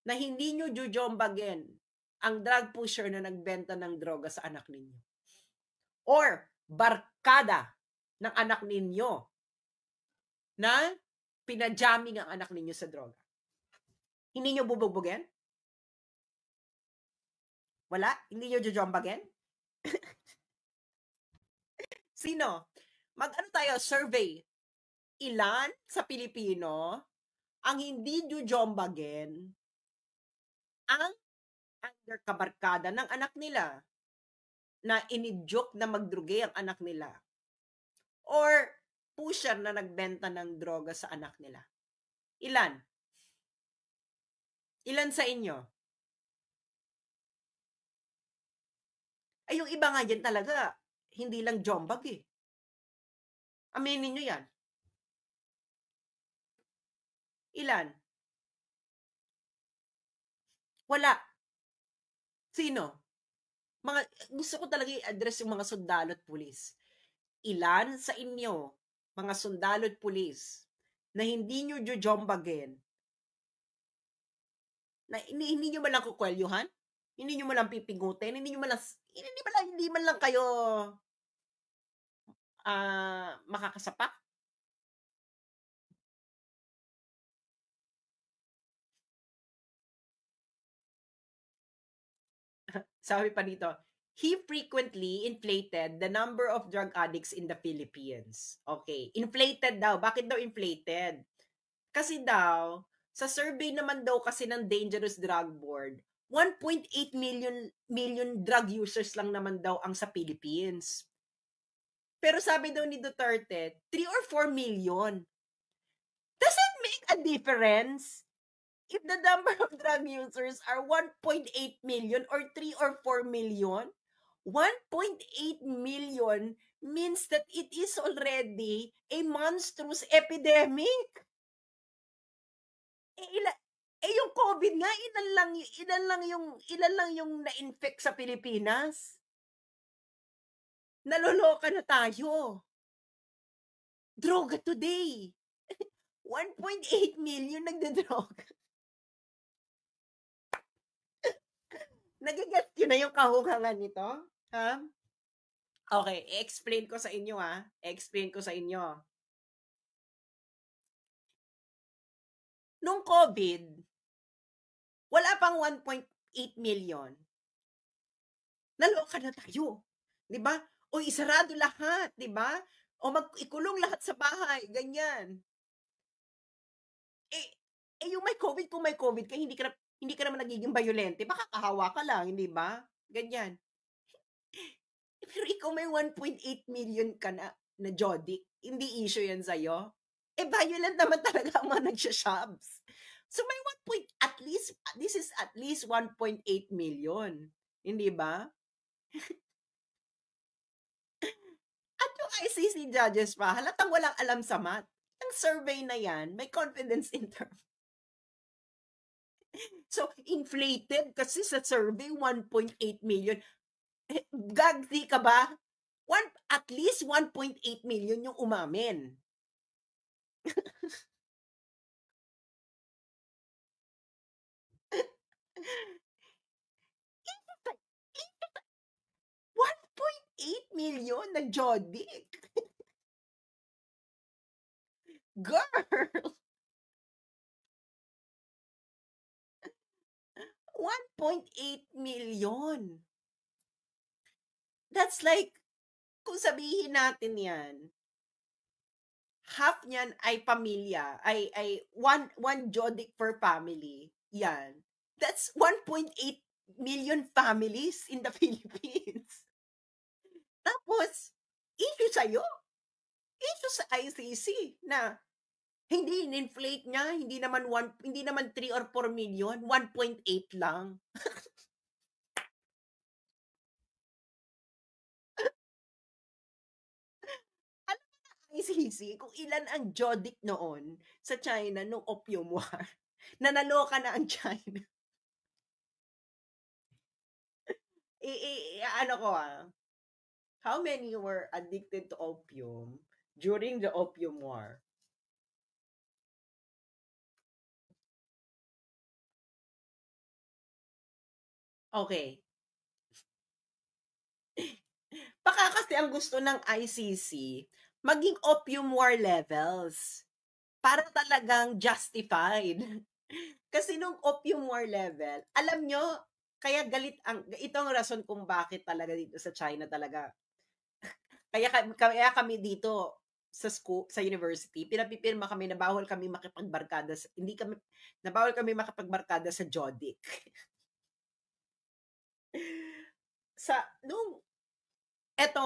na hindi nyo jujombagin ang drug pusher na nagbenta ng droga sa anak ninyo? Or barkada ng anak ninyo na pinajaming ang anak ninyo sa droga? Hindi nyo bubugbugin? Wala? Hindi nyo jujombagin? Sino? Mag-ano tayo, survey. Ilan sa Pilipino ang hindi jujombagin ang underkabarkada ng anak nila na inidyok na magdruge ang anak nila? Or pusher na nagbenta ng droga sa anak nila? Ilan? Ilan sa inyo? Ay, yung iba nga dyan talaga, hindi lang jombag eh. Aminin nyo yan. Ilan? Wala. Sino? Gusto ko talaga i-address yung mga sundalo at pulis. Ilan sa inyo, mga sundalo at pulis, na hindi nyo jujombagin, na hindi nyo malang kukwelyuhan? Hindi nyo malang pipingutin? Hindi man lang kayo makakasapak? Sabi pa dito, he frequently inflated the number of drug addicts in the Philippines. Okay, inflated daw. Bakit daw inflated? Kasi daw, sa survey naman daw kasi ng Dangerous Drug Board, 1.8 million drug users lang naman daw ang sa Philippines. Pero sabi daw ni Duterte, 3 or 4 million. Does it make a difference if the number of drug users are 1.8 million or 3 or 4 million? 1.8 million means that it is already a monstrous epidemic. Yung COVID nga, ilan lang yung na-infect sa Pilipinas. Naloloka na tayo. Droga today. 1.8 million nagdadroga. Nagiget yun na yung kahukangan nito? Ha? Okay, i-explain ko sa inyo I-explain ko sa inyo. Nung COVID, wala pang 1.8 million. Naloka na tayo. 'Di ba? O isarado lahat, 'di ba? O ikulong lahat sa bahay, ganyan. Yung may COVID, kung may COVID ka, hindi ka naman nagiging violente, baka kahawa ka lang, hindi ba? Ganyan. Pero ikaw may 1.8 million ka na Jody, hindi issue yan sa'yo. Violent naman talaga ang mga nagsha-shops. So may this is at least 1.8 million. Hindi ba? At yung ICC judges pa, halatang walang alam sa math. Ang survey na yan, may confidence interval. So, inflated kasi sa survey, 1.8 million. Gagdi ka ba? At least 1.8 million yung umamin. 1.8 million na Jodic. Girl! 1.8 million. That's like, kung sabihin natin yan, half niyan ay pamilya, ay one Jodic per family. Yan. That's 1.8 million families in the Philippines. Tapos, issue sa'yo. Issue sa ICC na hindi in-inflate niya, hindi naman 3 or 4 million, 1.8 lang. Alam mo na ICC kung ilan ang Jodic noon sa China nung Opium War. Nanaloka na ang China. Ano ko how many were addicted to opium during the Opium War. Okay. Baka kasi ang gusto ng ICC, maging Opium War levels. Para talagang justified. Kasi nung Opium War level, alam nyo, kaya galit ito ang rason kung bakit talaga dito sa China talaga. Kaya kami dito sa school, sa university, pinapipirma kami na bawal kami makipagbarkada, bawal kami makipagbarkada sa Jodic. Nung, eto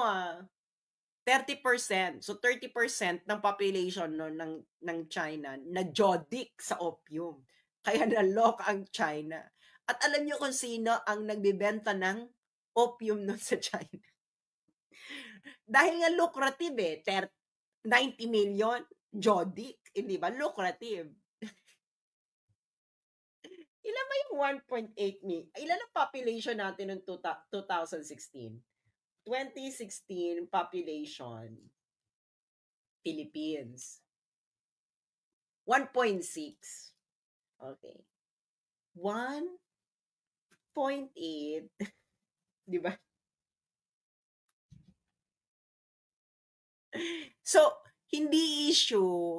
30%. So 30% ng population no, ng China na Jodic sa opium. Kaya naloka ang China. At alam niyo kung sino ang nagbebenta ng opium no sa China. Dahil nga lucrative 90 million Jodic, hindi ba? Lucrative. Ilan ba yung 1.8 million? Ilan ang population natin noong 2016? 2016 population, Philippines. 1.6. Okay. 1.8. Di ba? So, hindi issue.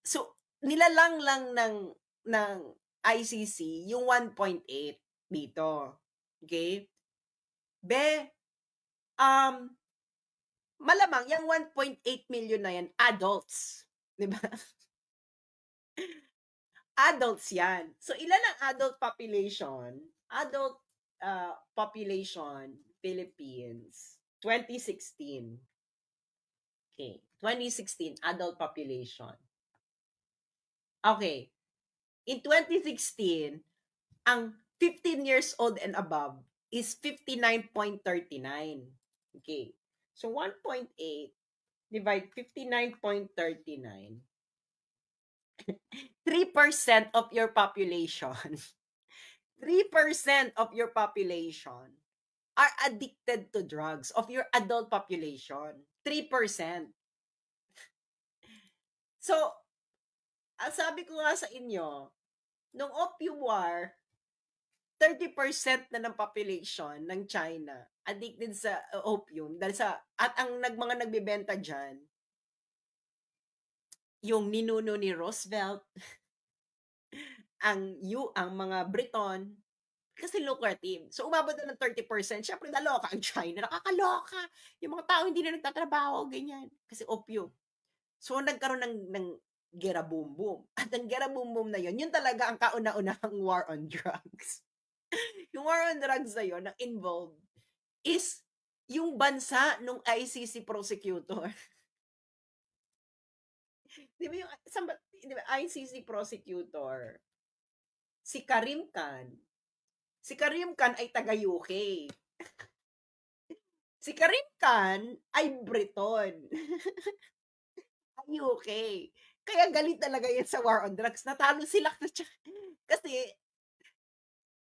So, nilalang lang ng ICC yung 1.8 dito. Okay? Malamang yung 1.8 million na yan, adults. Di ba? Adults yan. So, ilan ang adult population? Adult population, Philippines, 2016. Okay. 2016, adult population. Okay. In 2016, ang 15 years old and above is 59.39. Okay. So, 1.8 divide 59.39. 3% of your population, 3% of your population are addicted to drugs of your adult population. 3%. So, ang sabi ko nga sa inyo, nung Opium War, 30% na ng population ng China addicted sa opium dahil at ang mga nagbebenta diyan yung ninuno ni Roosevelt, ang mga Briton, kasi lucrative. So, umabot na ng 30%. Siyempre, naloka ang China. Nakakaloka. Yung mga tao hindi na nagtatrabaho, ganyan. Kasi opium. So, nagkaroon ng gera boom boom. At ang gera boom boom na yun talaga ang kauna-unahang war on drugs. Yung war on drugs na yun, ang involved, is yung bansa nung ICC prosecutor. Di ba yung ICC prosecutor? Si Karim Khan. Si Karim Khan ay taga-UK. Si Karim Khan ay Briton. Ay UK. Kaya galit talaga yan sa war on drugs. Natalo sila kasi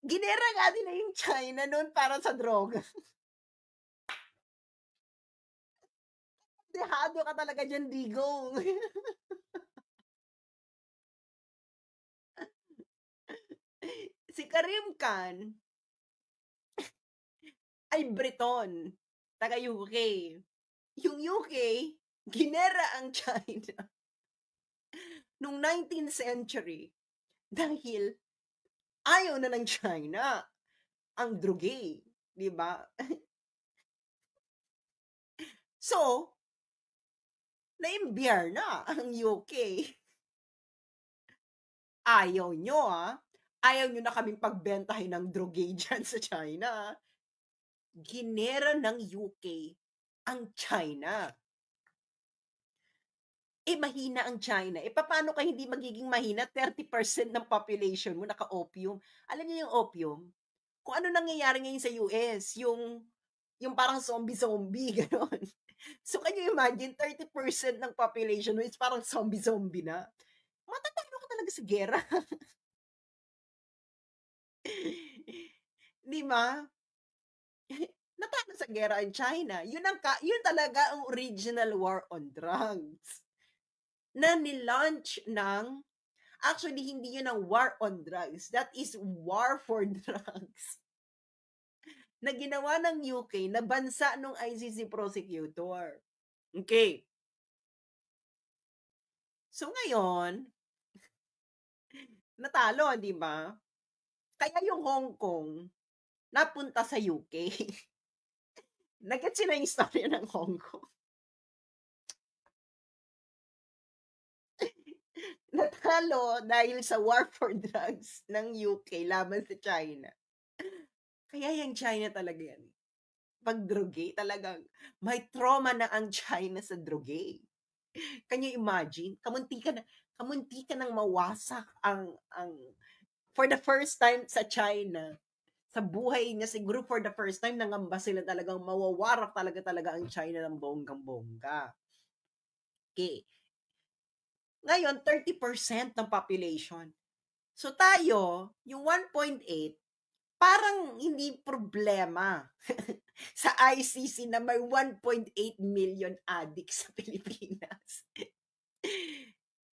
ginera nga nila yung China noon para sa droga. Dehado ka talaga dyan, digong. Si Karim Khan ay Briton, taga UK. Yung UK, ginera ang China nung 19th century dahil ayaw na ng China ang drugi, di ba? So, naimbyar na ang UK. Ayaw nyo Ayaw nyo na kaming pagbentahin ng drugi dyan sa China. Ginera ng UK ang China. Mahina ang China. Paano ka hindi magiging mahina? 30% ng population mo naka-opium. Alam niyo yung opium? Kung ano nangyayari ngayon sa US, yung parang zombie-zombie, gano'n. So, can you imagine, 30% ng population mo is parang zombie-zombie na. Matatalo ka talaga sa gera. Di ba? Natalo sa gera ang China. Yun talaga ang original war on drugs. Na nilaunch ng, actually, hindi yun ang war on drugs. That is war for drugs. Na ginawa ng UK na bansa ng ICC prosecutor. Okay. So ngayon, natalo, di ba? Kaya yung Hong Kong, napunta sa UK. Nag-gets na yung story ng Hong Kong. Natalo dahil sa war for drugs ng UK laban sa China. Kaya yung China talaga yan. Pag droge, talagang may trauma na ang China sa droge. Can you imagine? Kamunti ka nang mawasak ang for the first time sa China. Sa buhay niya, siguro for the first time, nangamba sila talagang mawawarak talaga ang China ng bonggang-bongga. Okay. Ngayon, 30% ng population. So tayo, yung 1.8, parang hindi problema sa ICC na may 1.8 million addicts sa Pilipinas.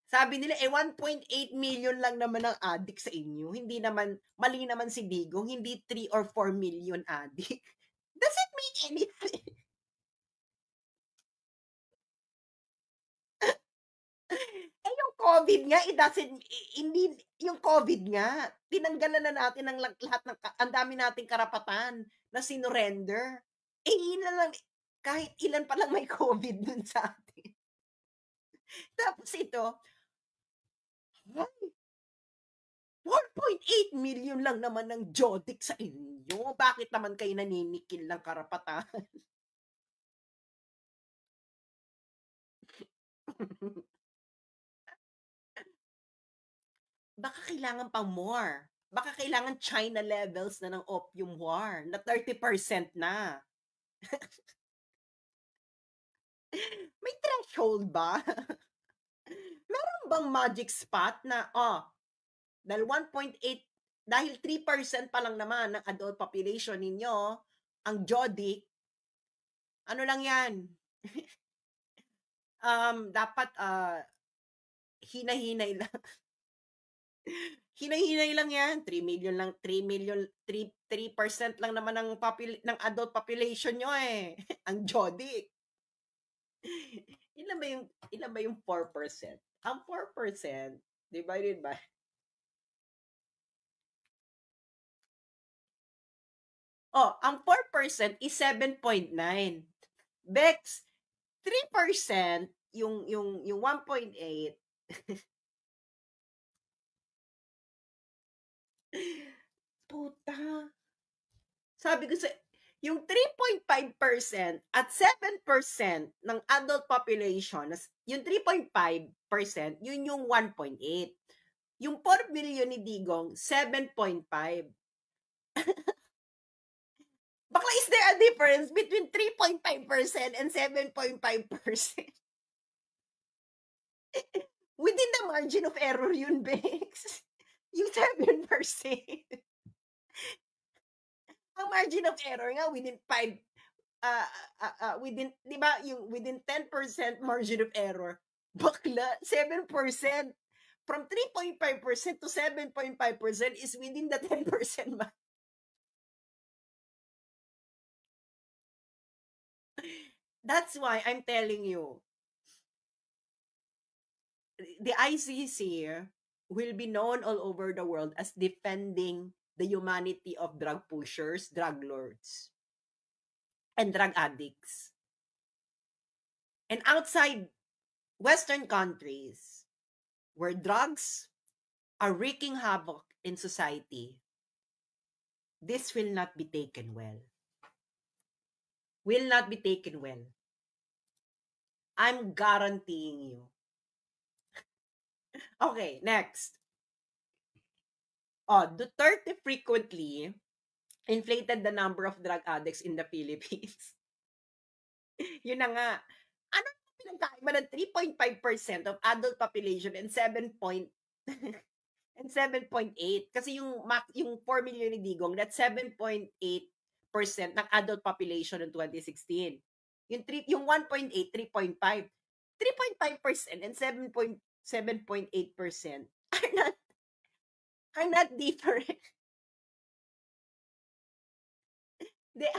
Sabi nila, 1.8 million lang naman ang addict sa inyo. Hindi naman, mali naman si Digong, hindi 3 or 4 million addict. Does it mean anything? Yung COVID nga, hindi, yung COVID nga, tinanggalan na natin ng lahat ng, ang dami nating karapatan na sinurrender. Ilan lang, kahit ilan pa lang may COVID dun sa atin. Tapos ito, 1.8 million lang naman ng Jodic sa inyo. Bakit naman kayo naninikil ng karapatan? Baka kailangan pang more. Baka kailangan China levels na ng opium war na 30% na. May threshold ba? Meron bang magic spot na, dahil 1.8, dahil 3% pa lang naman ng adult population ninyo, ang Jodic, ano lang yan? Dapat, hinay-hinay lang. Hinay-hinay lang yan. 3 million lang, 3% lang naman ng adult population nyo eh. Ang Jodic. Ilan ba yung 4%? Ang 4% divided by ang 4% is 7.9. Bex, 3% yung 1.8. Puta. Sabi ko sa yung 3.5% at 7% ng adult population, yung 3.5%, yun yung 1.8. Yung 4 million ni Digong, 7.5. Bakla, is there a difference between 3.5% and 7.5%? Within the margin of error yun, Bex. Yung 7%. Ang margin of error nga within 5, within, di ba, yung within 10% margin of error. Bakla, 7%. From 3.5% to 7.5% is within the 10% That's why I'm telling you, the ICC will be known all over the world as defending the humanity of drug pushers, drug lords, and drug addicts. And outside Western countries, where drugs are wreaking havoc in society, this will not be taken well. Will not be taken well. I'm guaranteeing you. Okay, next. Duterte frequently inflated the number of drug addicts in the Philippines. Yun na nga. Ano pinagkaiba ng 3.5% of adult population and 7.8? Kasi yung 4 million ni Digong, that's 7.8% ng adult population noong 2016. Yung 1.8, 3.5. 3.5% and 7.8% are not different. The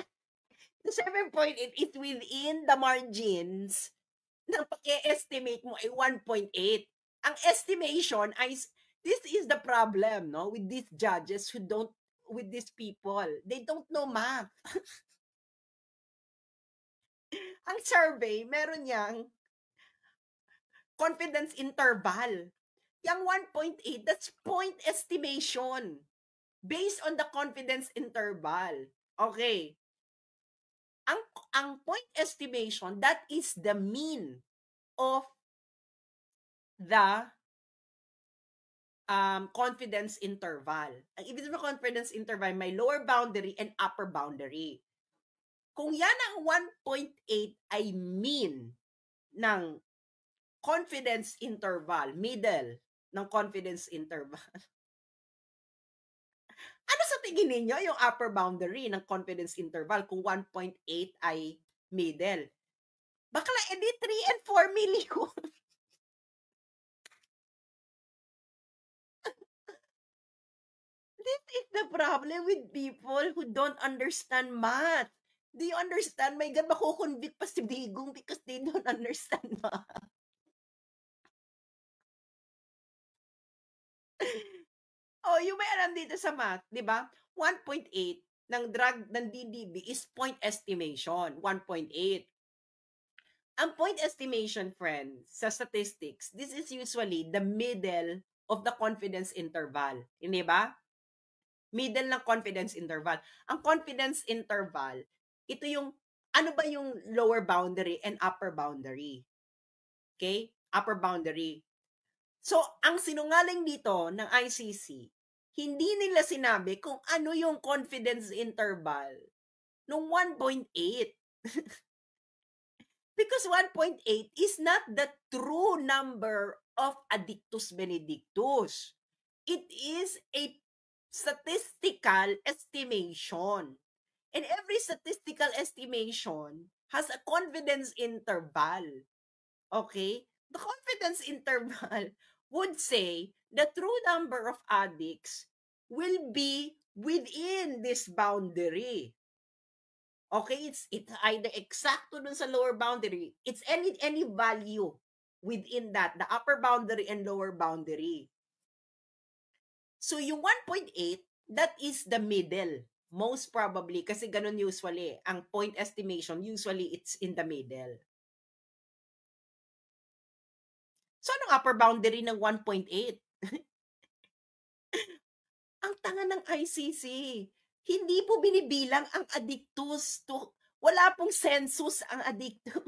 7.8 is within the margins ng pag-estimate mo ay 1.8. Ang estimation ay, this is the problem, no, with these judges with these people. They don't know math. Ang survey, meron yang confidence interval. Yang 1.8, that's point estimation based on the confidence interval. Okay. Ang point estimation, that is the mean of the confidence interval. Ang ibig sabihin ng confidence interval, may lower boundary and upper boundary. Kung yan ang 1.8 ay mean ng confidence interval, middle ng confidence interval, ano sa tingin ninyo yung upper boundary ng confidence interval kung 1.8 ay middle? Bakla, edi 3 and 4 million. This is the problem with people who don't understand math. Do you understand? My God, makukonvict pa si Digong because they don't understand math. Oh, yung may alam dito sa math, di ba? 1.8 ng DDB is point estimation, 1.8. Ang point estimation, friends, sa statistics, this is usually the middle of the confidence interval. Hindi ba? Middle ng confidence interval. Ang confidence interval, ito yung, ano ba yung lower boundary and upper boundary? Okay? Upper boundary. So, ang sinungaling dito ng ICC, hindi nila sinabi kung ano yung confidence interval nung 1.8. Because 1.8 is not the true number of Addictus Benedictus. It is a statistical estimation. And every statistical estimation has a confidence interval. Okay? The confidence interval would say the true number of addicts will be within this boundary. Okay, it's either exacto dun sa lower boundary. It's any value within that, the upper boundary and lower boundary. So yung 1.8, that is the middle. Most probably, kasi ganun usually. Ang point estimation, usually it's in the middle. So anong upper boundary ng 1.8? Ang tanga ng ICC. Hindi po binibilang ang addictus to, wala pong census ang addictus.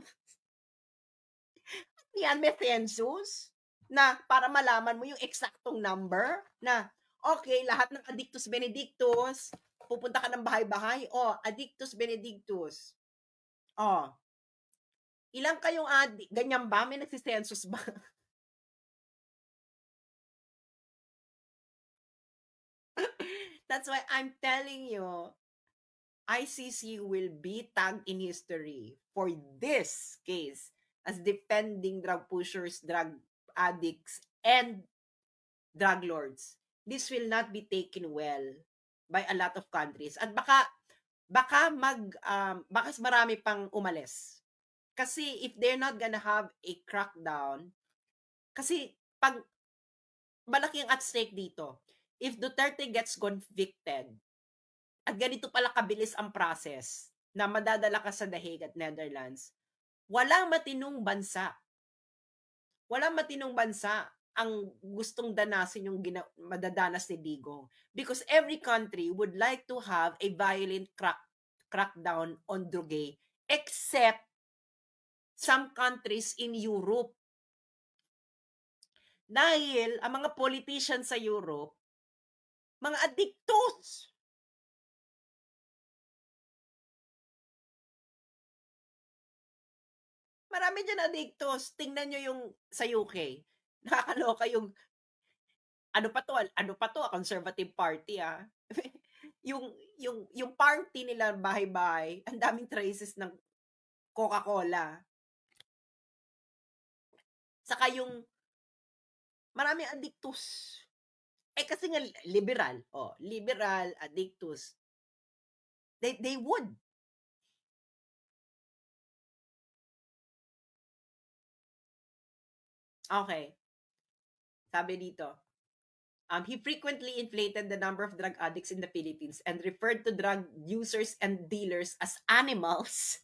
Yan, may census na para malaman mo yung eksaktong number na, okay, lahat ng addictus benedictus, pupunta ka ng bahay-bahay, addictus benedictus. Ilang kayong addict? Ganyan ba? May nagsisensus ba? That's why I'm telling you, ICC will be tagged in history for this case as defending drug pushers, drug addicts, and drug lords. This will not be taken well by a lot of countries. At baka marami pang umalis. Kasi if they're not gonna have a crackdown, kasi pag malaki ang at stake dito, if Duterte gets convicted, at ganito pala kabilis ang process na madadala ka sa The Hague at Netherlands, walang matinong bansa ang gustong danasin yung madadanas ni Digong. Because every country would like to have a violent crackdown on droge, except some countries in Europe. Dahil ang mga politicians sa Europe, mga addictos. Marami dyan addictos. Tingnan nyo yung sa UK. Nakakaloka yung, ano pa to, conservative party yung party nila bahay-bahay, ang daming traces ng Coca-Cola. Saka yung maraming addictus. Kasi nga liberal, addictus. They would. Okay. Sabi dito, he frequently inflated the number of drug addicts in the Philippines and referred to drug users and dealers as animals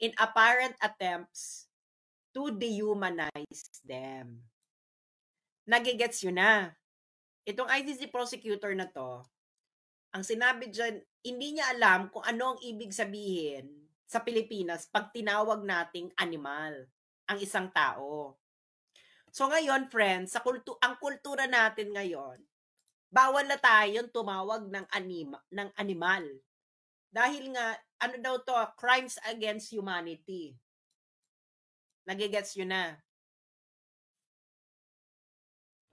in apparent attempts to dehumanize them. Nagigets yun na. Itong ICC prosecutor na to, ang sinabi dyan, hindi niya alam kung ano ang ibig sabihin sa Pilipinas pag tinawag nating animal ang isang tao. So ngayon, friends, ang kultura natin ngayon, bawal na tayong tumawag ng animal. Dahil nga, ano daw to, crimes against humanity. Nagigets yun na.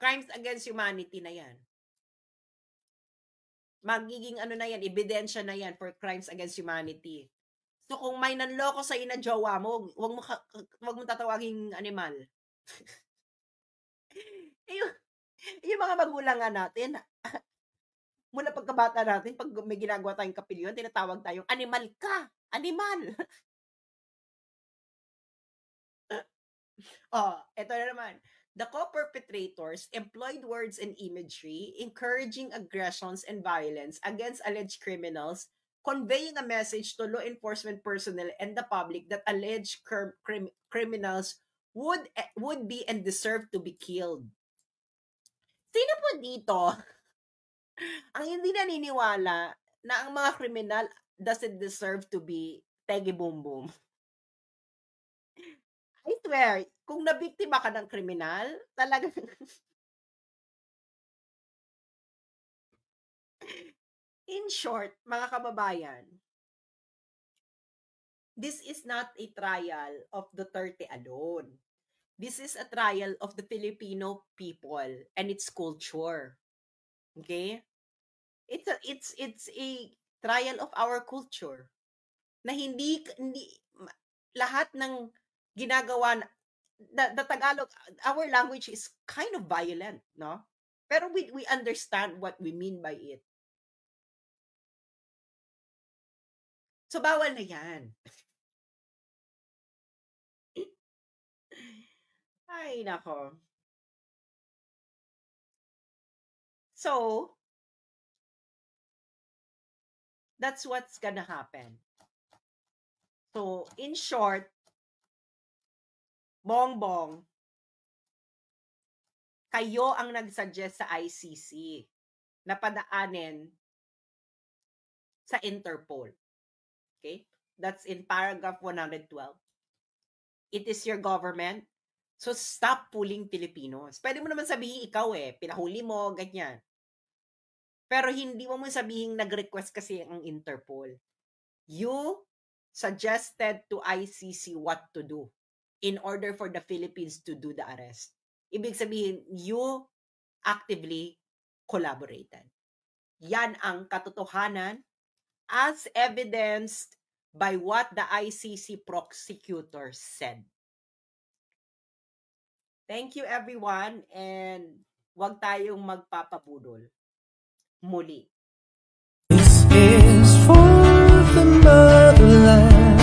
Crimes against humanity na yan. Magiging ano na yan, ebidensya na yan for crimes against humanity. So kung may nanloko sa ina jowa mo, wag mo tatawaging animal. yung mga magulang nga natin, mula pagkabata natin, pag may ginagawa tayong kapilyon, tinatawag tayong animal ka. Animal. Ito na naman. The co-perpetrators employed words and imagery encouraging aggressions and violence against alleged criminals, conveying a message to law enforcement personnel and the public that alleged criminals would be and deserve to be killed. Sino po dito ang hindi naniniwala na ang mga kriminal doesn't deserve to be tegi-boom-boom? I swear, kung nabiktima ka ng kriminal, talaga in short, mga kababayan, this is not a trial of Duterte alone. This is a trial of the Filipino people and its culture. Okay? It's a trial of our culture. Na hindi lahat ng ginagawa, the Tagalog, our language is kind of violent, no? Pero we understand what we mean by it. So, bawal na yan. Ay, nako. So, that's what's gonna happen. So, in short, Bongbong, kayo ang nag-suggest sa ICC na padaanin sa Interpol. Okay? That's in paragraph 112. It is your government. So, stop pulling Filipinos. Pwede mo naman sabihin ikaw pinahuli mo, ganyan. Pero hindi mo sabihin nag-request kasi ang Interpol. You suggested to ICC what to do in order for the Philippines to do the arrest. Ibig sabihin, you actively collaborated. Yan ang katotohanan as evidenced by what the ICC prosecutor said. Thank you everyone, and wag tayong magpapabudol. Muli. This is for the motherland.